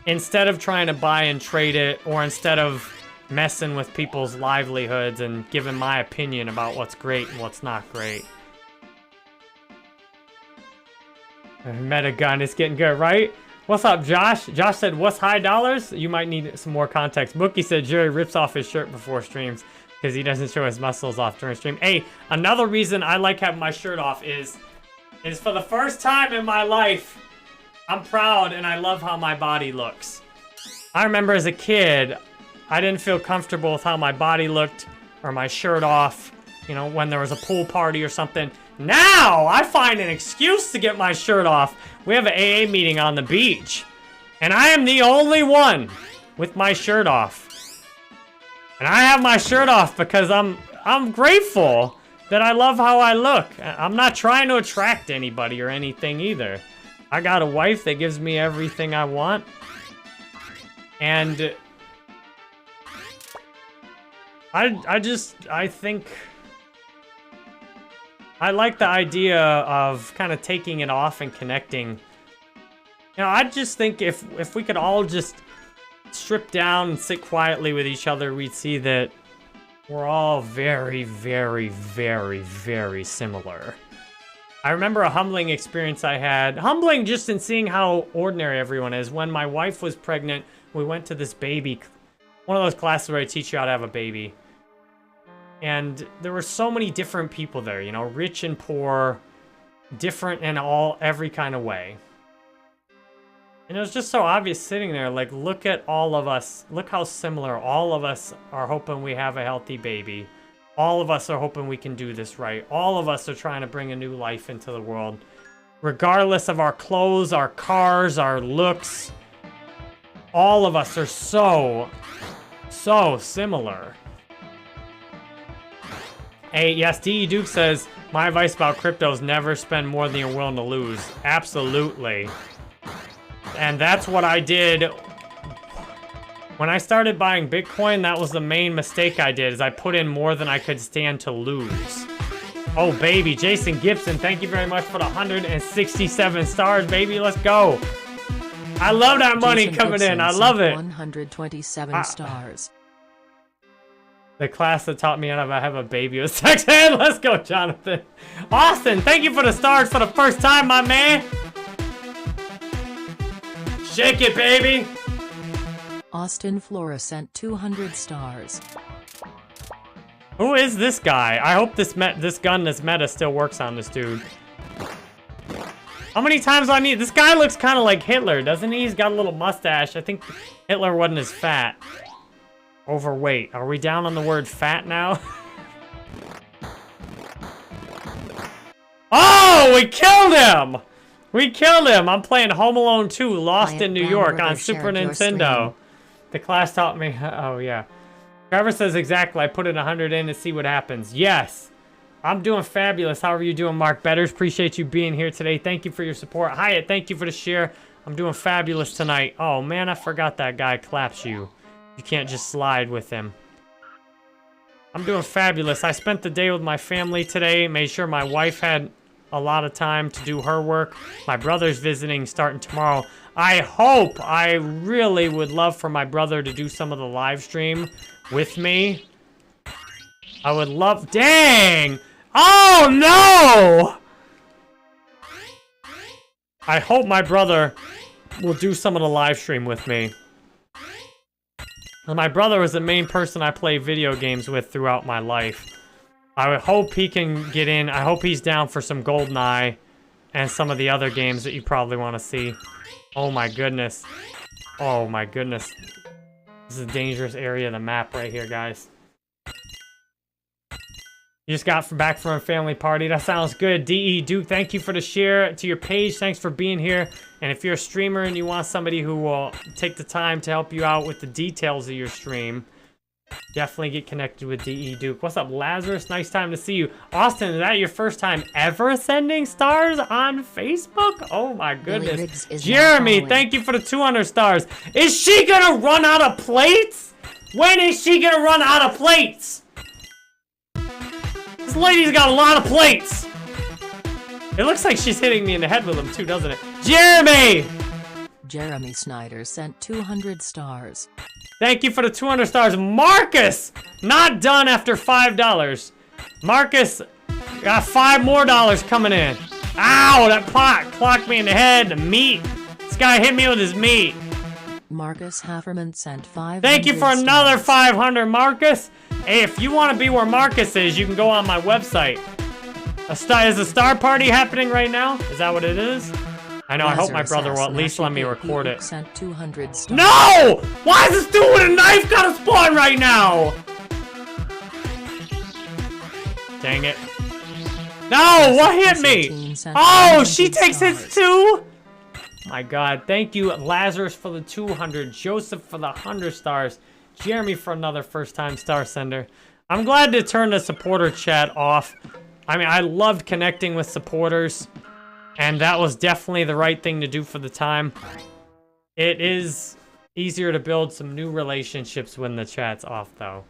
[SPEAKER 1] Instead of trying to buy and trade it, or instead of messing with people's livelihoods and giving my opinion about what's great and what's not great. Meta gun is getting good, right? What's up, Josh? Josh said, what's high dollars? You might need some more context. Mookie said Jerry rips off his shirt before streams because he doesn't show his muscles off during stream. Hey, another reason I like having my shirt off is for the first time in my life, I'm proud and I love how my body looks. I remember as a kid, I didn't feel comfortable with how my body looked or my shirt off, you know, when there was a pool party or something. Now, I find an excuse to get my shirt off. We have an AA meeting on the beach, and I am the only one with my shirt off. And I have my shirt off because I'm grateful that I love how I look. I'm not trying to attract anybody or anything either. I got a wife that gives me everything I want. And I think I like the idea of kind of taking it off and connecting. You know, I just think if we could all just strip down and sit quietly with each other, we'd see that we're all very, very, very, very similar. I remember a humbling experience I had. Humbling just in seeing how ordinary everyone is. When my wife was pregnant, we went to this baby, one of those classes where I teach you how to have a baby. And there were so many different people there, you know, rich and poor, different in every kind of way. And it was just so obvious sitting there, like, look at all of us. Look how similar all of us are hoping we have a healthy baby. All of us are hoping we can do this right. All of us are trying to bring a new life into the world. Regardless of our clothes, our cars, our looks, all of us are so similar. Hey, yes, D.E. Duke says, my advice about crypto is never spend more than you're willing to lose. Absolutely. And that's what I did. When I started buying Bitcoin, that was the main mistake I did, is I put in more than I could stand to lose. Oh, baby. Jason Gibson, thank you very much for the 167 stars, baby. Let's go. I love that money
[SPEAKER 2] Jason
[SPEAKER 1] coming
[SPEAKER 2] Gibson
[SPEAKER 1] in. I love it.
[SPEAKER 2] 127 stars.
[SPEAKER 1] The class that taught me how to have a baby was sex ed. Let's go, Jonathan. Austin, thank you for the stars for the first time, my man. Shake it, baby.
[SPEAKER 2] Austin Flora sent 200 stars.
[SPEAKER 1] Who is this guy? I hope this gun, this meta still works on this dude. How many times do I need? This guy looks kind of like Hitler, doesn't he? He's got a little mustache. I think Hitler wasn't as fat. Overweight. Are we down on the word fat now? Oh, we killed him! We killed him! I'm playing Home Alone 2, Lost in New York on Super Nintendo. The class taught me, oh yeah. Trevor says exactly, I put in 100 in to see what happens. Yes! I'm doing fabulous. How are you doing, Mark Betters? Appreciate you being here today. Thank you for your support. Hyatt, thank you for the share. I'm doing fabulous tonight. Oh man, I forgot that guy claps you. You can't just slide with him. I'm doing fabulous. I spent the day with my family today. Made sure my wife had a lot of time to do her work. My brother's visiting starting tomorrow. I really would love for my brother to do some of the live stream with me. I would love, dang! Oh no! I hope my brother will do some of the live stream with me. And my brother was the main person I play video games with throughout my life. I would hope he can get in. I hope he's down for some GoldenEye and some of the other games that you probably want to see. Oh my goodness. Oh my goodness. This is a dangerous area of the map right here, guys. You just got back from a family party. That sounds good. D.E. Duke, thank you for the share to your page. Thanks for being here. And if you're a streamer and you want somebody who will take the time to help you out with the details of your stream, definitely get connected with D.E. Duke. What's up, Lazarus? Nice time to see you. Austin, is that your first time ever sending stars on Facebook? Oh my goodness. Jeremy, thank you for the 200 stars. Is she gonna run out of plates? When is she gonna run out of plates? This lady's got a lot of plates. It looks like she's hitting me in the head with them too, doesn't it? Jeremy!
[SPEAKER 2] Jeremy Snyder sent 200 stars.
[SPEAKER 1] Thank you for the 200 stars. Marcus! Not done after $5. Marcus got $5 more coming in. Ow, that pot clocked me in the head. The meat. This guy hit me with his meat.
[SPEAKER 2] Marcus Hafferman sent 500
[SPEAKER 1] Thank you for another 500, Marcus. Hey, if you want to be where Marcus is, you can go on my website. Is a star party happening right now? Is that what it is? I know, I hope my brother will at least let me record it.
[SPEAKER 2] Sent 200 stars.
[SPEAKER 1] No! Why is this dude with a knife gotta spawn right now? Dang it. No, what hit me? Oh, she takes hits too? My God, thank you, Lazarus, for the 200, Joseph for the 100 stars, Jeremy for another first-time star sender. I'm glad to turn the supporter chat off. I mean, I loved connecting with supporters, and that was definitely the right thing to do for the time. It is easier to build some new relationships when the chat's off, though.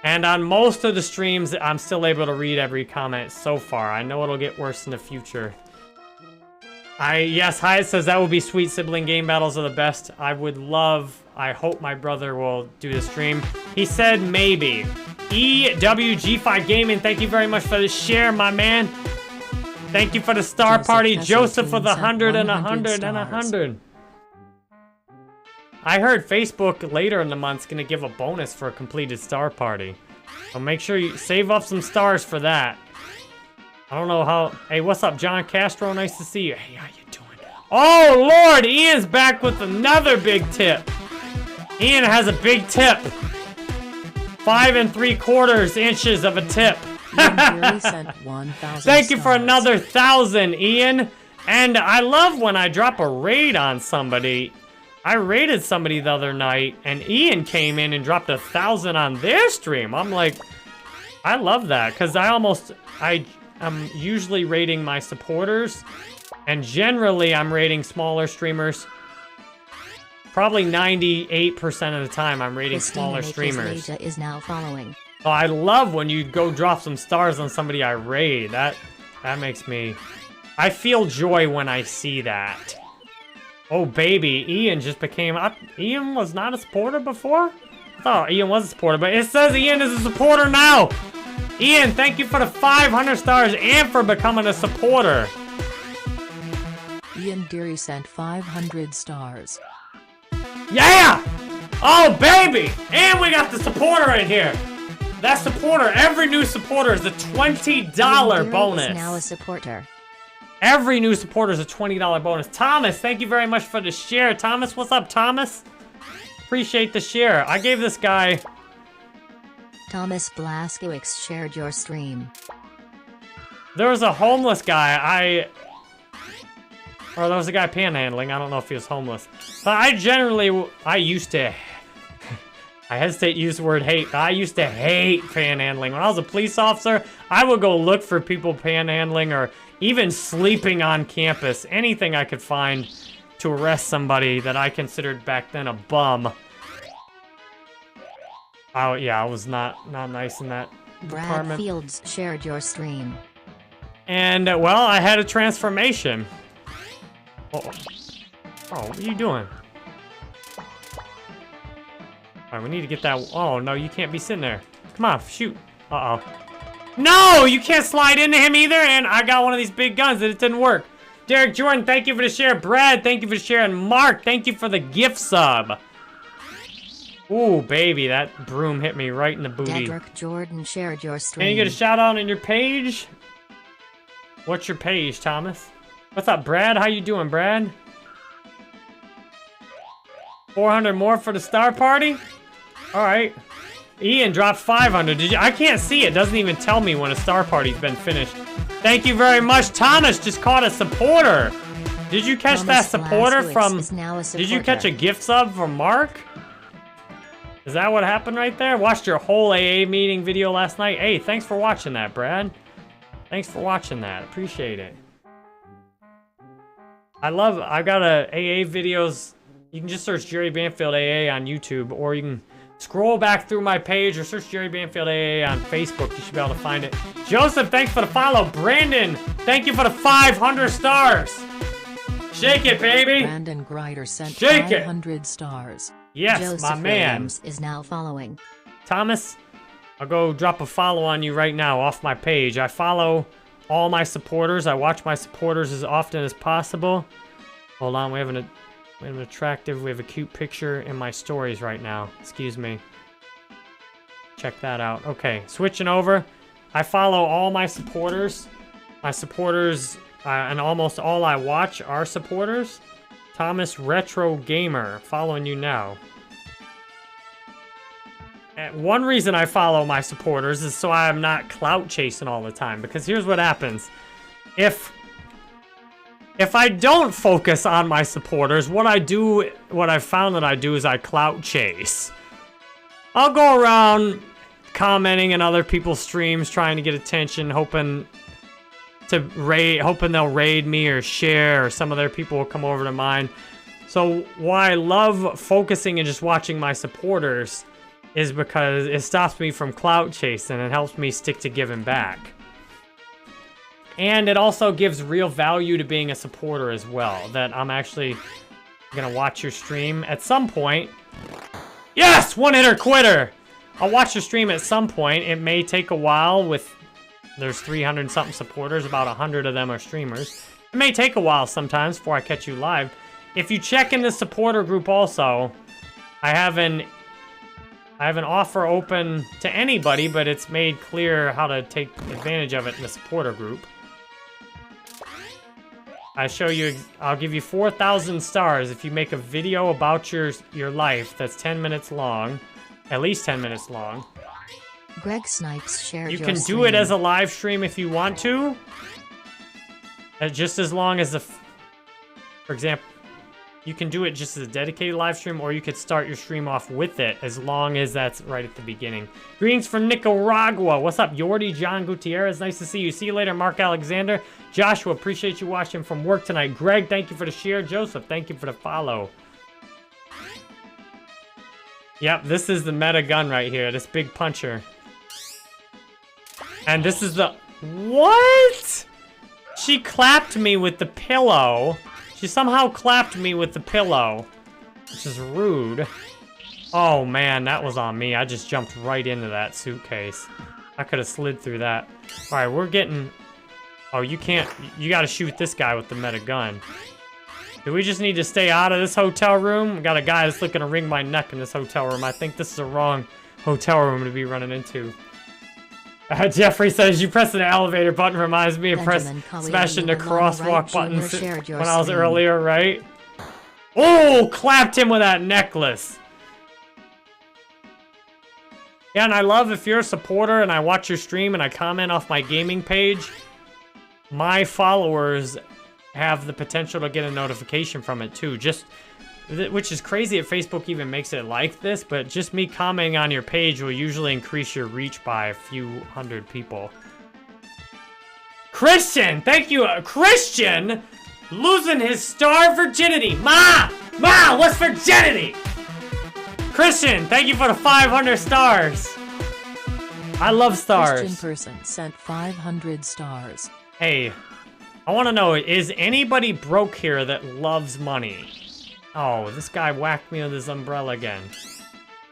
[SPEAKER 1] And on most of the streams, I'm still able to read every comment so far. I know it'll get worse in the future. Yes, Hyatt says that would be sweet. Sibling game battles are the best. I hope my brother will do the stream. He said maybe. EWG5 Gaming, thank you very much for the share, my man. Thank you for the star
[SPEAKER 2] Joseph
[SPEAKER 1] party.
[SPEAKER 2] Kessel
[SPEAKER 1] Joseph for the
[SPEAKER 2] sent
[SPEAKER 1] 100 and
[SPEAKER 2] 100
[SPEAKER 1] 100 and
[SPEAKER 2] stars.
[SPEAKER 1] 100. I heard Facebook later in the month's gonna give a bonus for a completed star party. So make sure you save up some stars for that. I don't know how... Hey, what's up, John Castro? Nice to see you. Hey, how you doing? Oh, Lord! Ian's back with another big tip. Ian has a big tip. 5 3/4 inches of a tip.
[SPEAKER 2] Ian Fury sent 1,000
[SPEAKER 1] Thank you for
[SPEAKER 2] stars.
[SPEAKER 1] another 1,000, Ian. And I love when I drop a raid on somebody. I raided somebody the other night, and Ian came in and dropped 1,000 on their stream. I'm like, I love that, because I'm usually rating my supporters, and generally I'm rating smaller streamers. Probably 98% of the time I'm rating smaller streamers.
[SPEAKER 2] Leja is now following.
[SPEAKER 1] So I love when you go drop some stars on somebody I raid. That makes me... I feel joy when I see that. Oh, baby. Ian just became... Ian was not a supporter before? I thought Ian was a supporter, but it says Ian is a supporter now. Ian, thank you for the 500 stars and for becoming a supporter.
[SPEAKER 2] Ian Deary sent 500 stars.
[SPEAKER 1] Yeah! Oh, baby! And we got the supporter right here. That supporter, every new supporter is a $20 bonus.
[SPEAKER 2] Is now a supporter.
[SPEAKER 1] Every new supporter is a $20 bonus. Thomas, thank you very much for the share. Thomas, what's up, Thomas? Appreciate the share. I gave this guy...
[SPEAKER 2] Thomas Blaskowicz shared your stream.
[SPEAKER 1] There was a homeless guy, or there was a guy panhandling. I don't know if he was homeless. But I used to... I hesitate to use the word hate, but I used to hate panhandling. When I was a police officer, I would go look for people panhandling or even sleeping on campus. Anything I could find to arrest somebody that I considered back then a bum. Oh, yeah, I was not nice in that
[SPEAKER 2] Brad
[SPEAKER 1] department.
[SPEAKER 2] Fields shared your stream.
[SPEAKER 1] And, well, I had a transformation. Oh, what are you doing? Alright, we need to get that... Oh, no, you can't be sitting there. Come on, shoot. Uh-oh. No, you can't slide into him either, and I got one of these big guns and it didn't work. Derek Jordan, thank you for the share. Brad, thank you for the share. And Mark, thank you for the gift sub. Ooh, baby, that broom hit me right in the booty.
[SPEAKER 2] Dedrick Jordan shared your stream.
[SPEAKER 1] Can you get a shout out on your page? What's your page, Thomas? What's up, Brad? How you doing, Brad? 400 more for the star party? All right. Ian dropped 500. Did you? I can't see it. Doesn't even tell me when a star party's been finished. Thank you very much. Thomas just caught a supporter. Did you catch that supporter from... Did you catch a gift sub from Mark? Is that what happened right there? Watched your whole AA meeting video last night. Hey, thanks for watching that, Brad. Thanks for watching that. Appreciate it. I've got a AA videos. You can just search Jerry Banfield AA on YouTube, or you can scroll back through my page or search Jerry Banfield AA on Facebook. You should be able to find it. Joseph, thanks for the follow. Brandon, thank you for the 500 stars. Shake it, baby.
[SPEAKER 2] Brandon Grider sent
[SPEAKER 1] Shake
[SPEAKER 2] 500 stars.
[SPEAKER 1] Yes,
[SPEAKER 2] Joseph
[SPEAKER 1] my man.
[SPEAKER 2] Williams is now following.
[SPEAKER 1] Thomas, I'll go drop a follow on you right now off my page. I follow all my supporters. I watch my supporters as often as possible. Hold on, we have a cute picture in my stories right now. Excuse me. Check that out. Okay, switching over. I follow all my supporters. My supporters, and almost all I watch are supporters. Thomas Retro Gamer, following you now. And one reason I follow my supporters is so I'm not clout chasing all the time. Because here's what happens. If I don't focus on my supporters, what I've found that I do is I clout chase. I'll go around commenting in other people's streams, trying to get attention, hoping they'll raid me or share, or some of their people will come over to mine. So why I love focusing and just watching my supporters is because it stops me from clout chasing and helps me stick to giving back. And it also gives real value to being a supporter as well, that I'm actually gonna watch your stream at some point. Yes! One hitter quitter! I'll watch your stream at some point. It may take a while with There's 300 something supporters, about 100 of them are streamers. It may take a while sometimes before I catch you live. If you check in the supporter group also, I have an offer open to anybody, but it's made clear how to take advantage of it in the supporter group. I'll give you 4,000 stars if you make a video about your life that's 10 minutes long, at least 10 minutes long.
[SPEAKER 2] Greg Snipes shared
[SPEAKER 1] You
[SPEAKER 2] your
[SPEAKER 1] can
[SPEAKER 2] stream.
[SPEAKER 1] do it as a live stream if you want to. Just as long as for example, you can do it just as a dedicated live stream, or you could start your stream off with it, as long as that's right at the beginning. Greetings from Nicaragua. What's up, Yordi? John Gutierrez, nice to see you. See you later, Mark Alexander. Joshua, appreciate you watching from work tonight. Greg, thank you for the share. Joseph, thank you for the follow. Yep, this is the meta gun right here, this big puncher. And this is the... What? She clapped me with the pillow. She somehow clapped me with the pillow, which is rude. Oh man, that was on me. I just jumped right into that suitcase. I could have slid through that. All right, we're getting... Oh, you can't... You gotta shoot this guy with the meta gun. Do we just need to stay out of this hotel room? We got a guy that's looking to wring my neck in this hotel room. I think this is the wrong hotel room to be running into. Jeffrey says, you press the elevator button reminds me of smashing the crosswalk buttons when I was earlier, right? Oh, clapped him with that necklace. Yeah, and I love if you're a supporter and I watch your stream and I comment off my gaming page, my followers have the potential to get a notification from it too. Which is crazy if Facebook even makes it like this, but just me commenting on your page will usually increase your reach by a few hundred people. Christian! Thank you, Christian! Losing his star virginity! Ma! What's virginity? Christian, thank you for the 500 stars! I love stars.
[SPEAKER 2] Christian person sent 500 stars.
[SPEAKER 1] Hey, I want to know, is anybody broke here that loves money? Oh, this guy whacked me with his umbrella again.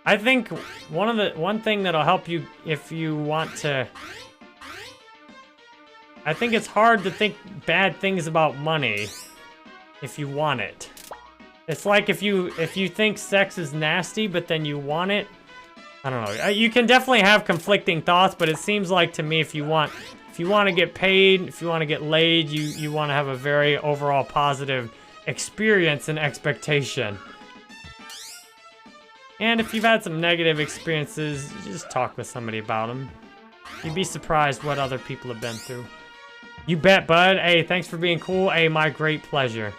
[SPEAKER 1] I think one thing that'll help you if you want to... I think it's hard to think bad things about money if you want it. It's like if you think sex is nasty, but then you want it. I don't know. You can definitely have conflicting thoughts, but it seems like to me if you want to get paid, if you want to get laid, you want to have a very overall positive experience and expectation. And if you've had some negative experiences, just talk with somebody about them. You'd be surprised what other people have been through. You bet, bud. Hey, thanks for being cool. Hey, my great pleasure.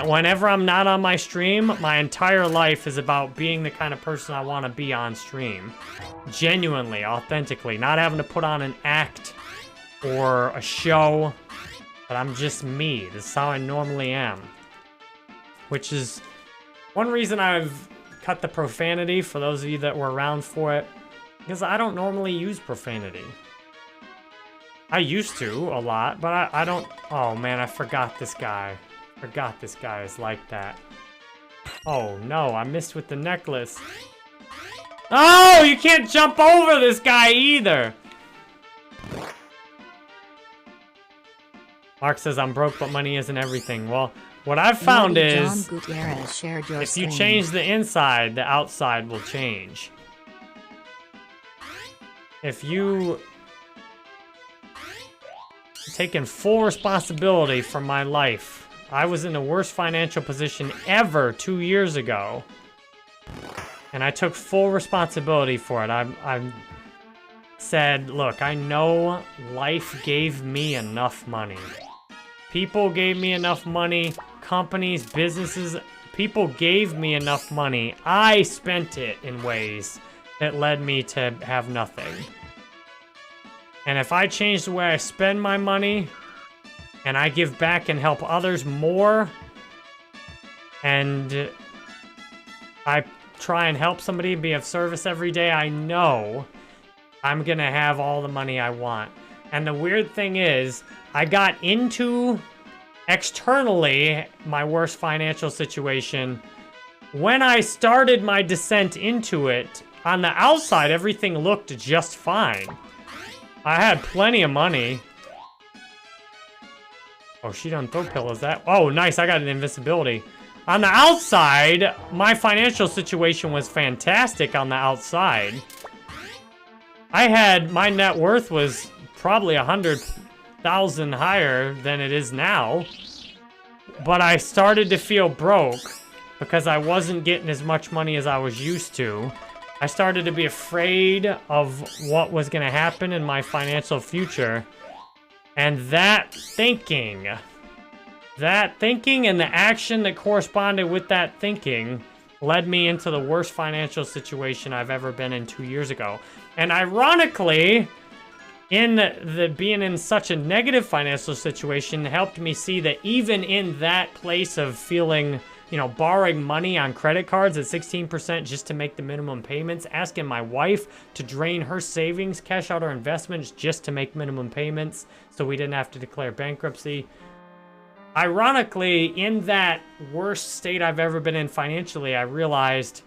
[SPEAKER 1] Whenever I'm not on my stream, my entire life is about being the kind of person I want to be on stream. Genuinely, authentically, not having to put on an act or a show. But I'm just me. This is how I normally am. Which is one reason I've cut the profanity, for those of you that were around for it. Because I don't normally use profanity. I used to a lot, but I don't... Oh man, I forgot this guy. Forgot this guy is like that. Oh no, I missed with the necklace. Oh, you can't jump over this guy either. Mark says, I'm broke, but money isn't everything. Well, what I've found is, if you change the inside, the outside will change. If you taken full responsibility for my life, I was in the worst financial position ever 2 years ago, and I took full responsibility for it. I said, look, I know life gave me enough money. People gave me enough money. Companies, businesses, people gave me enough money. I spent it in ways that led me to have nothing. And if I change the way I spend my money, and I give back and help others more, and I try and help somebody, be of service every day, I know I'm gonna have all the money I want. And the weird thing is, I got into, externally, my worst financial situation. When I started my descent into it, on the outside, everything looked just fine. I had plenty of money. Oh, she done throw pillows. That. Oh, nice. I got an invincibility. On the outside, my financial situation was fantastic on the outside. My net worth was probably 100,000 higher than it is now. But I started to feel broke because I wasn't getting as much money as I was used to. I started to be afraid of what was going to happen in my financial future. And that thinking and the action that corresponded with that thinking led me into the worst financial situation I've ever been in 2 years ago. And ironically, being in such a negative financial situation helped me see that even in that place of feeling, you know, borrowing money on credit cards at 16% just to make the minimum payments, asking my wife to drain her savings, cash out her investments just to make minimum payments so we didn't have to declare bankruptcy. Ironically, in that worst state I've ever been in financially, I realized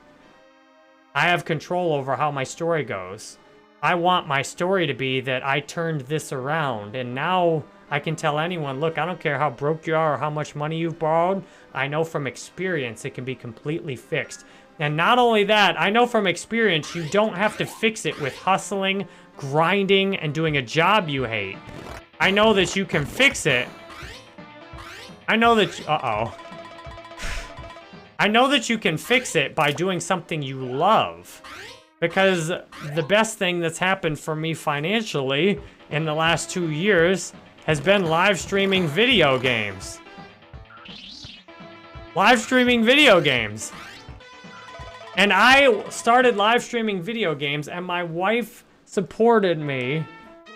[SPEAKER 1] I have control over how my story goes. I want my story to be that I turned this around, and now I can tell anyone, look, I don't care how broke you are or how much money you've borrowed. I know from experience it can be completely fixed. And not only that, I know from experience you don't have to fix it with hustling, grinding, and doing a job you hate. I know that you can fix it. I know that, I know that you can fix it by doing something you love. Because the best thing that's happened for me financially in the last 2 years has been live streaming video games. Live streaming video games. And I started live streaming video games, and my wife supported me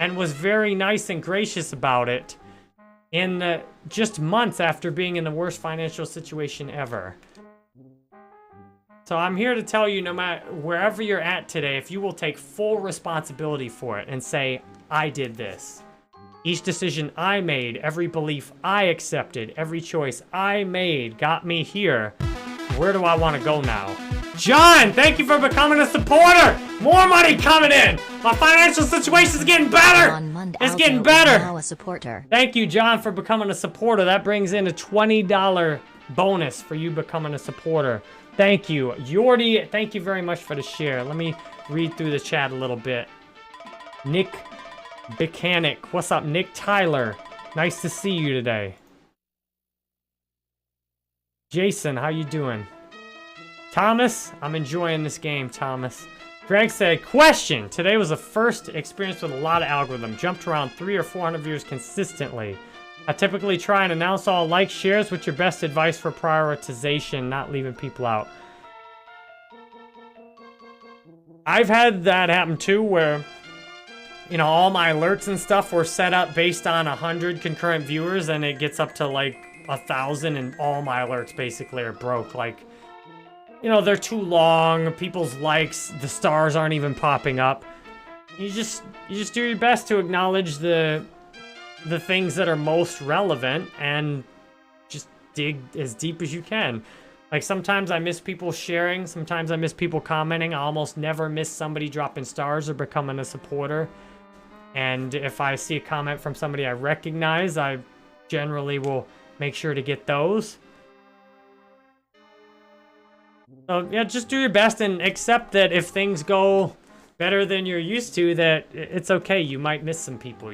[SPEAKER 1] and was very nice and gracious about it in just months after being in the worst financial situation ever. So I'm here to tell you, no matter wherever you're at today, if you will take full responsibility for it and say, I did this. Each decision I made, every belief I accepted, every choice I made got me here. Where do I want to go now? John, thank you for becoming a supporter. More money coming in. My financial situation is getting better. It's getting better.
[SPEAKER 2] Now a supporter.
[SPEAKER 1] Thank you, John, for becoming a supporter. That brings in a $20 bonus for you becoming a supporter. Thank you. Yordi, thank you very much for the share. Let me read through the chat a little bit. Nick Mechanic. What's up, Nick Tyler? Nice to see you today. Jason, how you doing? Thomas, I'm enjoying this game, Thomas. Greg said, question. Today was the first experience with a lot of algorithm. Jumped around 300 or 400 viewers consistently. I typically try and announce all like shares. What's your best advice for prioritization, not leaving people out? I've had that happen too, where, you know, all my alerts and stuff were set up based on 100 concurrent viewers, and it gets up to like 1,000, and all my alerts basically are broke. Like, you know, they're too long. People's likes, the stars aren't even popping up. You just do your best to acknowledge the things that are most relevant and just dig as deep as you can. Like, sometimes I miss people sharing, sometimes I miss people commenting. I almost never miss somebody dropping stars or becoming a supporter. And if I see a comment from somebody I recognize, I generally will make sure to get those. So yeah, just do your best and accept that if things go better than you're used to, that it's okay. You might miss some people.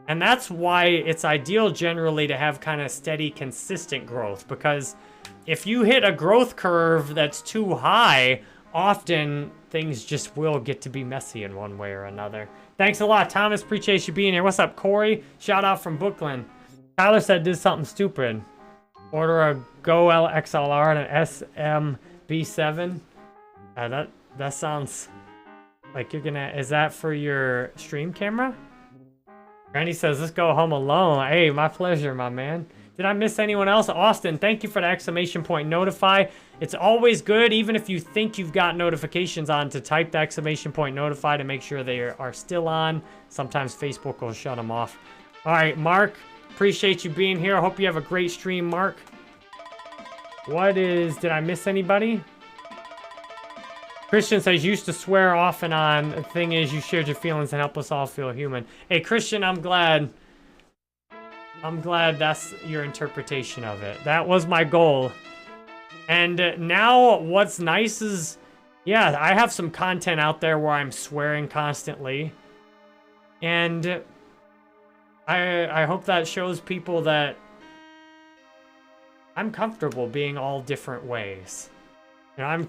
[SPEAKER 1] And that's why it's ideal generally to have kind of steady, consistent growth. Because if you hit a growth curve that's too high, often things just will get to be messy in one way or another. Thanks a lot, Thomas. Appreciate you being here. What's up, Corey? Shout out from Brooklyn. Tyler said did something stupid. Order a Go XLR and an SMB7. That sounds like you're gonna... Is that for your stream camera? Randy says, let's go home alone. Hey, my pleasure, my man. Did I miss anyone else? Austin, thank you for the exclamation point notify. It's always good, even if you think you've got notifications on, to type the exclamation point notify to make sure they are still on. Sometimes Facebook will shut them off. All right, Mark, appreciate you being here. I hope you have a great stream, Mark. Did I miss anybody? Christian says, used to swear off and on. The thing is, you shared your feelings and help us all feel human. Hey, Christian, I'm glad that's your interpretation of it. That was my goal. And now what's nice is, yeah, I have some content out there where I'm swearing constantly. And I hope that shows people that I'm comfortable being all different ways. And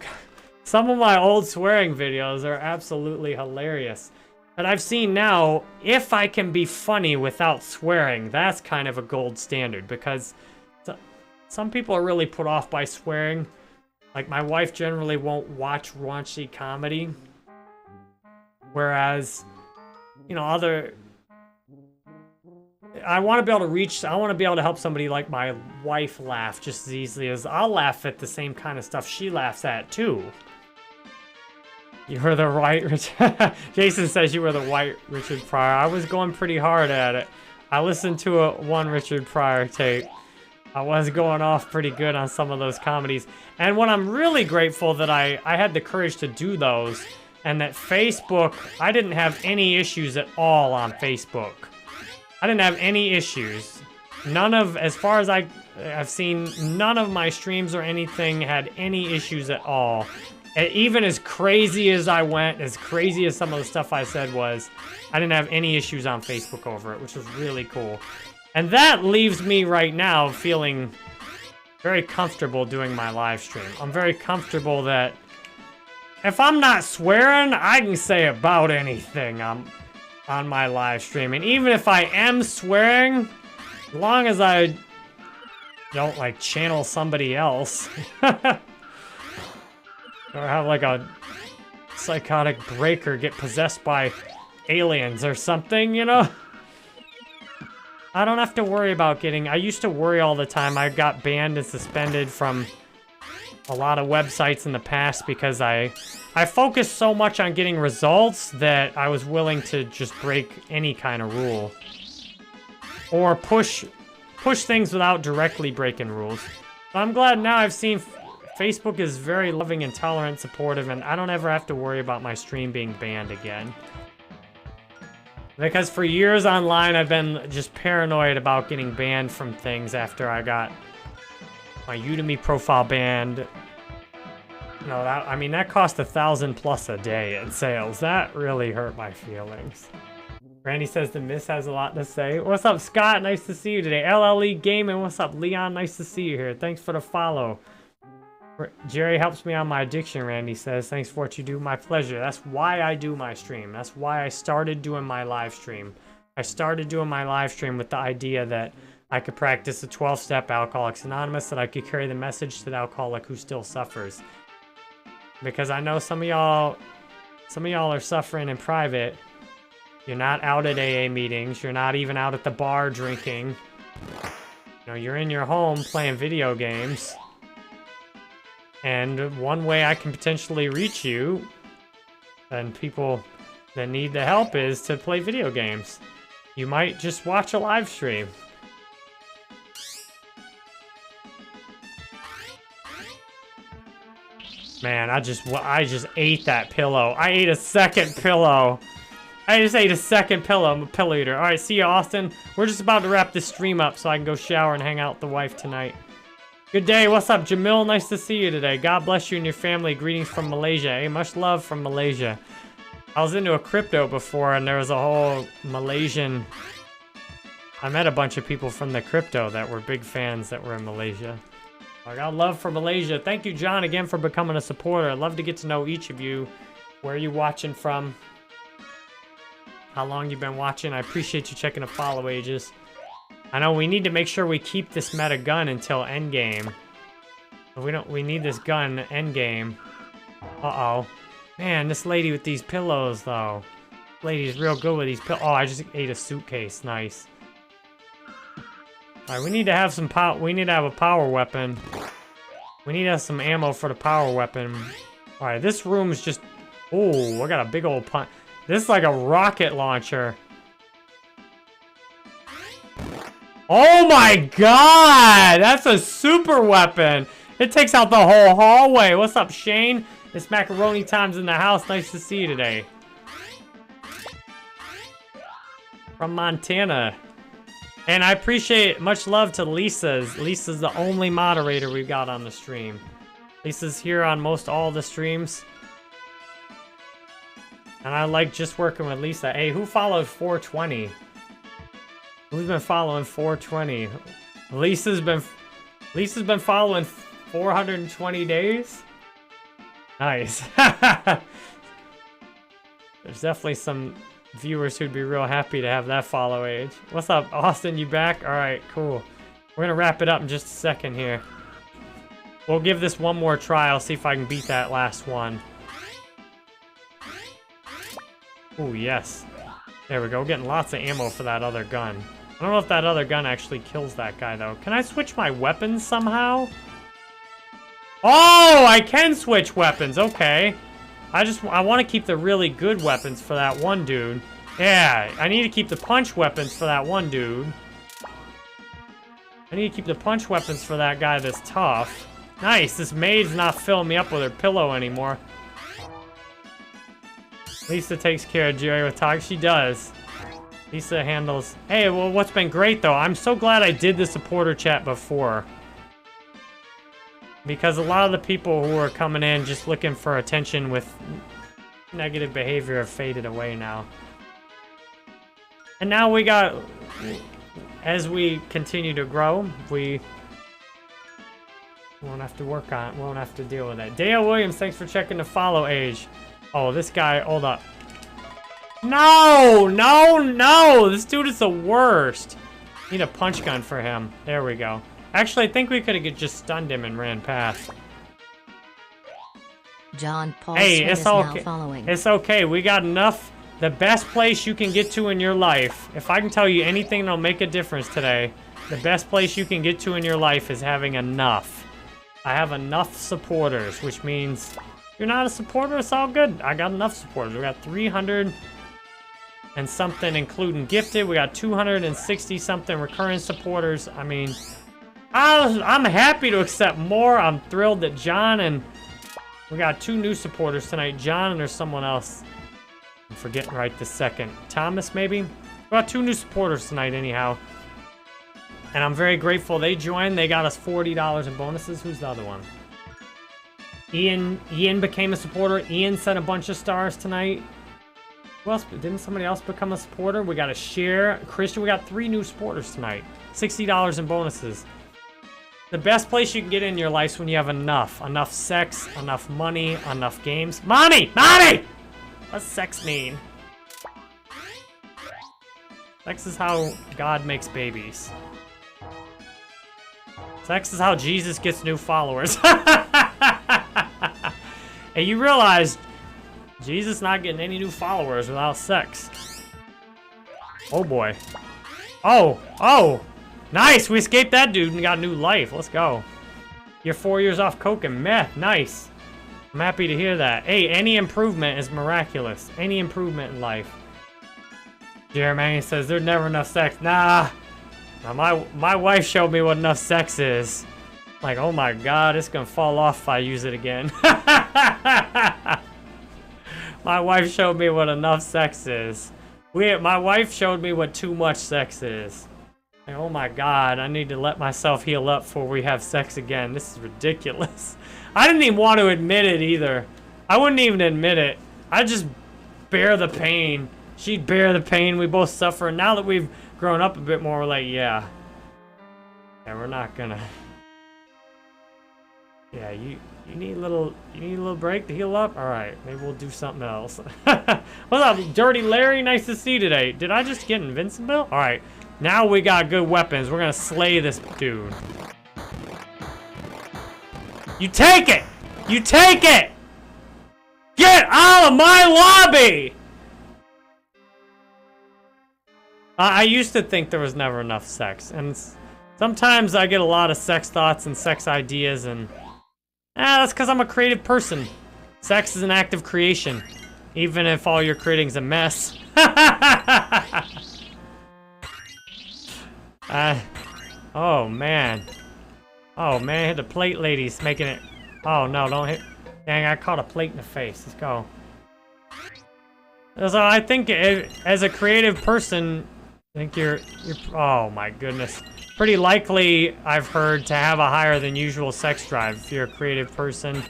[SPEAKER 1] some of my old swearing videos are absolutely hilarious. But I've seen now, if I can be funny without swearing, that's kind of a gold standard, because some people are really put off by swearing. Like, my wife generally won't watch raunchy comedy. Whereas, you know, I want to be able to help somebody like my wife laugh just as easily as I'll laugh at the same kind of stuff she laughs at, too. You were the right Jason says you were the white Richard Pryor. I was going pretty hard at it. I listened to one Richard Pryor tape. I was going off pretty good on some of those comedies. And what I'm really grateful that I had the courage to do those, and that Facebook, I didn't have any issues at all on Facebook. I didn't have any issues. As far as I've seen, none of my streams or anything had any issues at all. And even as crazy as I went, as crazy as some of the stuff I said was, I didn't have any issues on Facebook over it, which was really cool. And that leaves me right now feeling very comfortable doing my live stream. I'm very comfortable that if I'm not swearing, I can say about anything on my live stream. And even if I am swearing, as long as I don't, like, channel somebody else, or have, like, a psychotic breaker get possessed by aliens or something, you know? I don't have to worry about getting... I used to worry all the time. I got banned and suspended from a lot of websites in the past because I focused so much on getting results that I was willing to just break any kind of rule. Or push things without directly breaking rules. But I'm glad now I've seen... Facebook is very loving and tolerant, supportive, and I don't ever have to worry about my stream being banned again. Because for years online, I've been just paranoid about getting banned from things after I got my Udemy profile banned. No, that cost $1,000+ a day in sales. That really hurt my feelings. Randy says the Miss has a lot to say. What's up, Scott? Nice to see you today. LLE Gaming, what's up? Leon, nice to see you here. Thanks for the follow. Jerry helps me on my addiction, Randy says. Thanks for what you do. My pleasure. That's why I do my stream. That's why I started doing my live stream. I started doing my live stream with the idea that I could practice the 12-step Alcoholics Anonymous, that I could carry the message to the alcoholic who still suffers. Because I know some of y'all are suffering in private. You're not out at AA meetings. You're not even out at the bar drinking. You know, you're in your home playing video games. And one way I can potentially reach you and people that need the help is to play video games. You might just watch a live stream. Man, I just ate that pillow. I ate a second pillow. I just ate a second pillow. I'm a pillow eater. All right, see you, Austin. We're just about to wrap this stream up so I can go shower and hang out with the wife tonight. Good day. What's up, Jamil? Nice to see you today. God bless you and your family. Greetings from Malaysia. Hey, much love from Malaysia. I was into a crypto before, and there was a whole Malaysian... I met a bunch of people from the crypto that were big fans that were in Malaysia. I got love for Malaysia. Thank you, John, again for becoming a supporter. I'd love to get to know each of you. Where are you watching from? How long you've been watching? I appreciate you checking the follow ages. I know we need to make sure we keep this meta gun until endgame. We need this gun endgame. Uh-oh. Man, this lady with these pillows, though. Lady's real good with these pillows. Oh, I just ate a suitcase. Nice. Alright, we need to have some power. We need to have a power weapon. We need to have some ammo for the power weapon. Alright, this room is just... Oh, I got a big old punch. This is like a rocket launcher. Oh my god! That's a super weapon! It takes out the whole hallway. What's up, Shane? Miss Macaroni Time's in the house. Nice to see you today. From Montana. And I appreciate much love to Lisa's. Lisa's the only moderator we've got on the stream. Lisa's here on most all the streams. And I like just working with Lisa. Hey, who followed 420? Who's been following 420? Lisa's been following 420 days? Nice. There's definitely some viewers who'd be real happy to have that follow age. What's up, Austin? You back? All right, cool. We're gonna wrap it up in just a second here. We'll give this one more try. I'll see if I can beat that last one. Oh, yes. There we go. Getting lots of ammo for that other gun. I don't know if that other gun actually kills that guy, though. Can I switch my weapons somehow? Oh, I can switch weapons. Okay. I want to keep the really good weapons for that one dude. Yeah, I need to keep the punch weapons for that one dude. I need to keep the punch weapons for that guy that's tough. Nice, this maid's not filling me up with her pillow anymore. Lisa takes care of Jerry with talk. She does. Lisa handles... Hey, well, what's been great, though, I'm so glad I did the supporter chat before. Because a lot of the people who are coming in just looking for attention with negative behavior have faded away now. And now we got... As we continue to grow, we won't have to work on it. Won't have to deal with it. Dale Williams, thanks for checking the follow age. Oh, this guy, hold up. No, no, no. This dude is the worst. Need a punch gun for him. There we go. Actually, I think we could have just stunned him and ran past.
[SPEAKER 2] John Paul
[SPEAKER 1] hey,
[SPEAKER 2] Smith
[SPEAKER 1] it's
[SPEAKER 2] is
[SPEAKER 1] okay.
[SPEAKER 2] now following.
[SPEAKER 1] It's okay. We got enough. The best place you can get to in your life, if I can tell you anything that'll make a difference today, the best place you can get to in your life is having enough. I have enough supporters, which means if you're not a supporter, it's all good. I got enough supporters. We got 300 and something, including gifted. We got 260 something recurring supporters. I mean, I'm happy to accept more. I'm thrilled that John and we got 2 new supporters tonight. John and there's someone else. I'm forgetting right this second. Thomas, maybe? We got 2 new supporters tonight, anyhow. And I'm very grateful they joined. They got us $40 in bonuses. Who's the other one? Ian became a supporter. Ian sent a bunch of stars tonight. Who else? Didn't somebody else become a supporter? We got a share. Christian, we got 3 new supporters tonight. $60 in bonuses. The best place you can get in your life is when you have enough. Enough sex, enough money, enough games. Money! Money! What's sex mean? Sex is how God makes babies. Sex is how Jesus gets new followers. Hey, you realize Jesus not getting any new followers without sex. Oh boy. Oh, oh. Nice, we escaped that dude and got new life. Let's go. You're 4 years off coke and meth. Nice. I'm happy to hear that. Hey, any improvement is miraculous. Any improvement in life. Jeremy says there's never enough sex. Nah. Now my wife showed me what enough sex is. Like, oh my god, it's gonna fall off if I use it again. My wife showed me what enough sex is. My wife showed me what too much sex is. Like, oh my god, I need to let myself heal up before we have sex again. This is ridiculous. I didn't even want to admit it either. I wouldn't even admit it. I'd just bear the pain. She'd bear the pain. We both suffer. And now that we've grown up a bit more, we're like, yeah. Yeah, we're not gonna... Yeah, you need a little break to heal up? Alright, maybe we'll do something else. What's up, Dirty Larry? Nice to see you today. Did I just get invincible? Alright, now we got good weapons. We're gonna slay this dude. You take it! You take it! Get out of my lobby! I used to think there was never enough sex, and sometimes I get a lot of sex thoughts and sex ideas, and that's because I'm a creative person. Sex is an act of creation, even if all you're creating is a mess. Oh man. Oh man, hit the plate ladies, making it. Oh no, don't hit. Dang, I caught a plate in the face. Let's go. So I think as a creative person, I think you're, oh my goodness. Pretty likely, I've heard, to have a higher than usual sex drive if you're a creative person.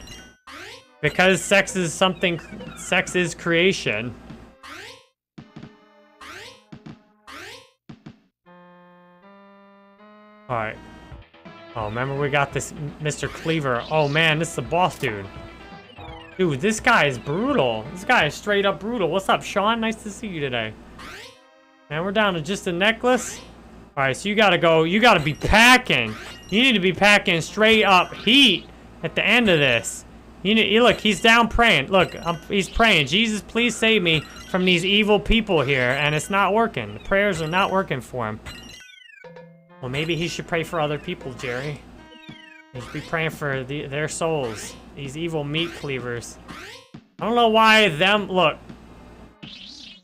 [SPEAKER 1] Because sex is creation. Alright. Oh, remember we got this Mr. Cleaver. Oh man, this is the boss dude. Dude, this guy is brutal. This guy is straight up brutal. What's up, Sean? Nice to see you today. Man, we're down to just a necklace. Alright, so you gotta go. You gotta be packing. You need to be packing straight up heat at the end of this. Look, he's down praying. Look, he's praying. Jesus, please save me from these evil people here. And it's not working. The prayers are not working for him. Well, maybe he should pray for other people, Jerry. He should be praying for their souls. These evil meat cleavers. I don't know why them... Look.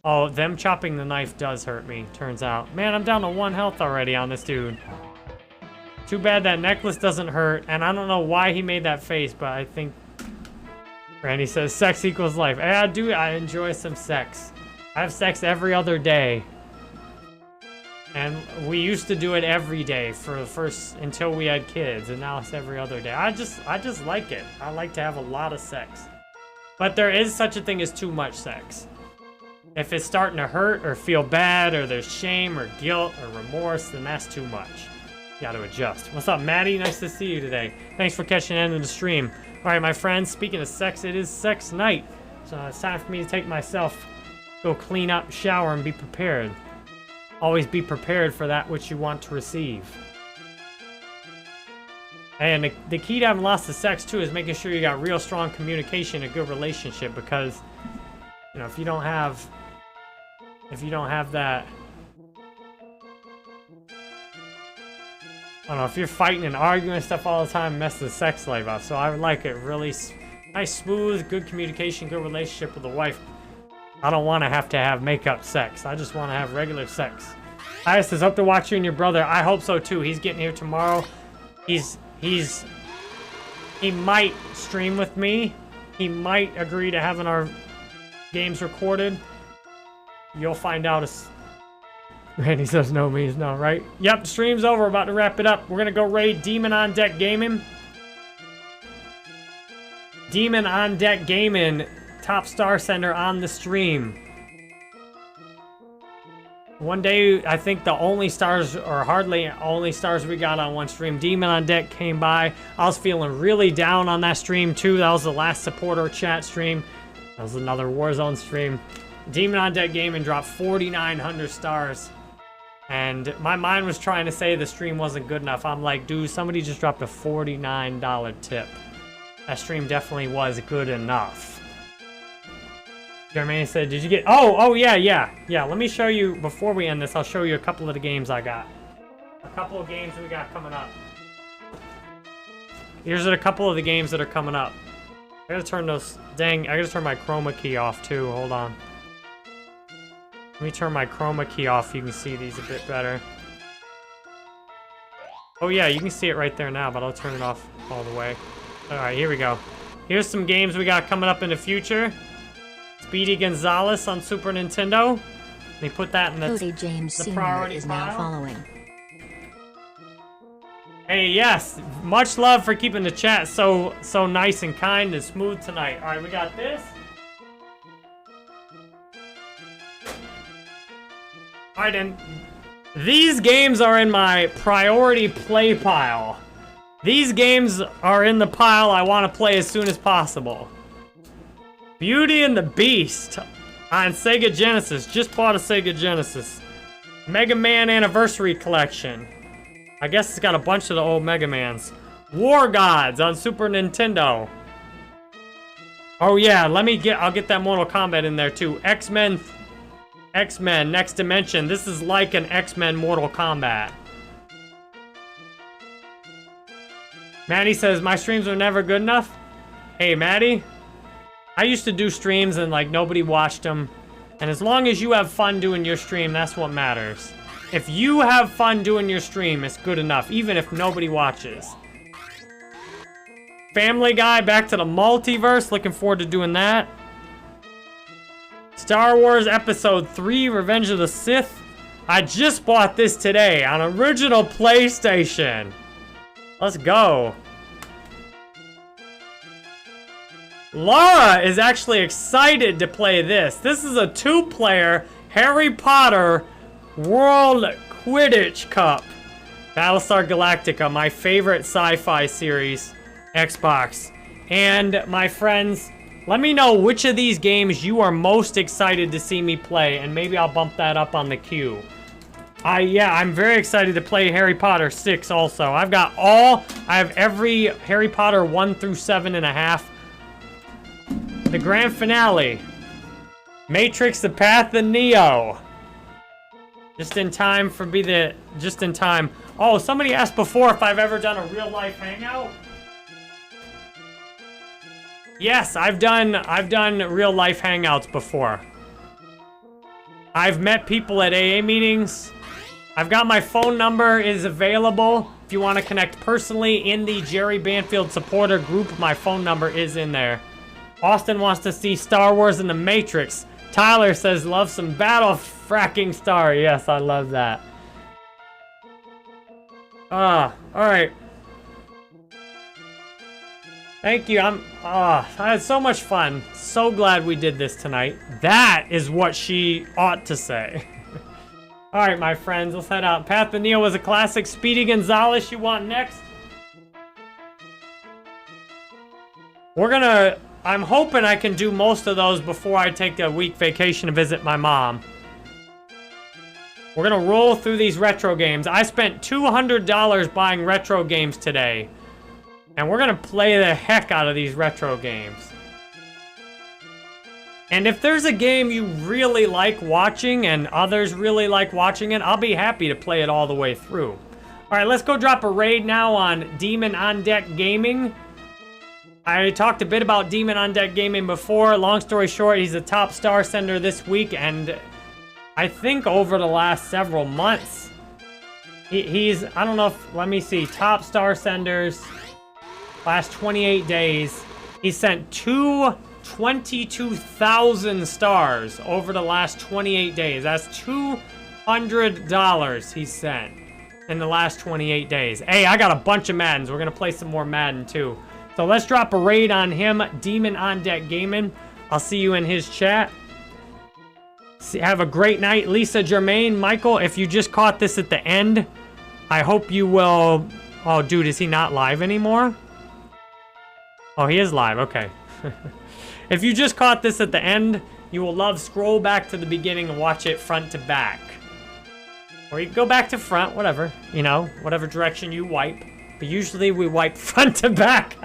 [SPEAKER 1] Oh, them chopping the knife does hurt me, turns out. Man, I'm down to 1 health already on this dude. Too bad that necklace doesn't hurt. And I don't know why he made that face, but I think... Randy says, sex equals life. Hey, I enjoy some sex. I have sex every other day. And we used to do it every day for the first, until we had kids, and now it's every other day. I just like it. I like to have a lot of sex. But there is such a thing as too much sex. If it's starting to hurt or feel bad or there's shame or guilt or remorse, then that's too much. You gotta adjust. What's up, Maddie? Nice to see you today. Thanks for catching the end of the stream. Alright, my friends, speaking of sex, it is sex night. So it's time for me to take myself, go clean up, shower, and be prepared. Always be prepared for that which you want to receive. And the key to having lots of sex, too, is making sure you got real strong communication, a good relationship, because, you know, if you don't have that, I don't know, if you're fighting and arguing and stuff all the time, mess the sex life up. So I would like it really nice, smooth, good communication, good relationship with the wife. I don't want to have make-up sex. I just want to have regular sex. I says, hope to watch you and your brother. I hope so too. He's getting here tomorrow. He might stream with me. He might agree to having our games recorded. You'll find out as Randy says no means no, right? Yep, stream's over. About to wrap it up. We're gonna go raid Demon on Deck Gaming. Demon on Deck Gaming. Top star sender on the stream. One day, I think the only stars, or hardly only stars we got on one stream, Demon on Deck came by. I was feeling really down on that stream too. That was the last supporter chat stream. That was another Warzone stream. Demon on Deck Gaming dropped 4,900 stars. And my mind was trying to say the stream wasn't good enough. I'm like, dude, somebody just dropped a $49 tip. That stream definitely was good enough. Jermaine said, did you get... Oh, yeah. Let me show you, before we end this, I'll show you a couple of the games I got. A couple of games we got coming up. Here's a couple of the games that are coming up. I gotta turn those... Dang, I gotta turn my chroma key off, too. Hold on. Let me turn my chroma key off so you can see these a bit better. Oh, yeah, you can see it right there now, but I'll turn it off all the way. Alright, here we go. Here's some games we got coming up in the future. Speedy Gonzales on Super Nintendo. They put that in
[SPEAKER 2] Cody James
[SPEAKER 1] the
[SPEAKER 2] Sr.
[SPEAKER 1] priority
[SPEAKER 2] is
[SPEAKER 1] pile.
[SPEAKER 2] now following.
[SPEAKER 1] Hey, yes, much love for keeping the chat so nice and kind and smooth tonight. All right, we got this. All right, and these games are in my priority play pile. These games are in the pile I want to play as soon as possible. Beauty and the Beast on Sega Genesis. Just bought a Sega Genesis. Mega Man Anniversary Collection. I guess it's got a bunch of the old Mega Mans. War Gods on Super Nintendo. Oh yeah, I'll get that Mortal Kombat in there too. X-Men Next Dimension. This is like an X-Men Mortal Kombat. Maddie says, my streams are never good enough. Hey, Maddie. I used to do streams and like nobody watched them. And as long as you have fun doing your stream, that's what matters. If you have fun doing your stream, it's good enough, even if nobody watches. Family Guy, back to the multiverse. Looking forward to doing that. Star Wars Episode 3, Revenge of the Sith. I just bought this today on original PlayStation. Let's go. Laura is actually excited to play this. This is a 2-player Harry Potter World Quidditch Cup. Battlestar Galactica, my favorite sci-fi series. Xbox. And my friends, let me know which of these games you are most excited to see me play, and maybe I'll bump that up on the queue. Yeah, I'm very excited to play Harry Potter 6 also. I have every Harry Potter 1 through 7.5. The grand finale. Matrix: The Path of Neo. Just in time. Oh, somebody asked before if I've ever done a real life hangout. Yes, I've done real life hangouts before. I've met people at AA meetings. I've got my phone number is available. If you want to connect personally in the Jerry Banfield supporter group, my phone number is in there. Austin wants to see Star Wars and the Matrix. Tyler says, love some Battle Fracking Star. Yes, I love that. Alright. Thank you. I had so much fun. So glad we did this tonight. That is what she ought to say. Alright, my friends, let's head out. Path of Neo was a classic. Speedy Gonzalez, you want next? I'm hoping I can do most of those before I take a week vacation to visit my mom. We're gonna roll through these retro games. I spent $200 buying retro games today. And we're gonna play the heck out of these retro games. And if there's a game you really like watching and others really like watching it, I'll be happy to play it all the way through. Alright, let's go drop a raid now on Demon on Deck Gaming. I talked a bit about Demon on Deck Gaming before. Long story short, he's a top star sender this week, and I think over the last several months, he's, I don't know if, let me see, top star senders, last 28 days, he sent 22,000 stars over the last 28 days. That's $200 he sent in the last 28 days. Hey, I got a bunch of Maddens. We're going to play some more Madden too. So let's drop a raid on him, Demon on Deck Gaming. I'll see you in his chat. Have a great night, Lisa Germain. Michael, if you just caught this at the end, I hope you will... Oh, dude, is he not live anymore? Oh, he is live. Okay. If you just caught this at the end, you will love scroll back to the beginning and watch it front to back. Or you can go back to front, whatever. You know, whatever direction you wipe. But usually we wipe front to back.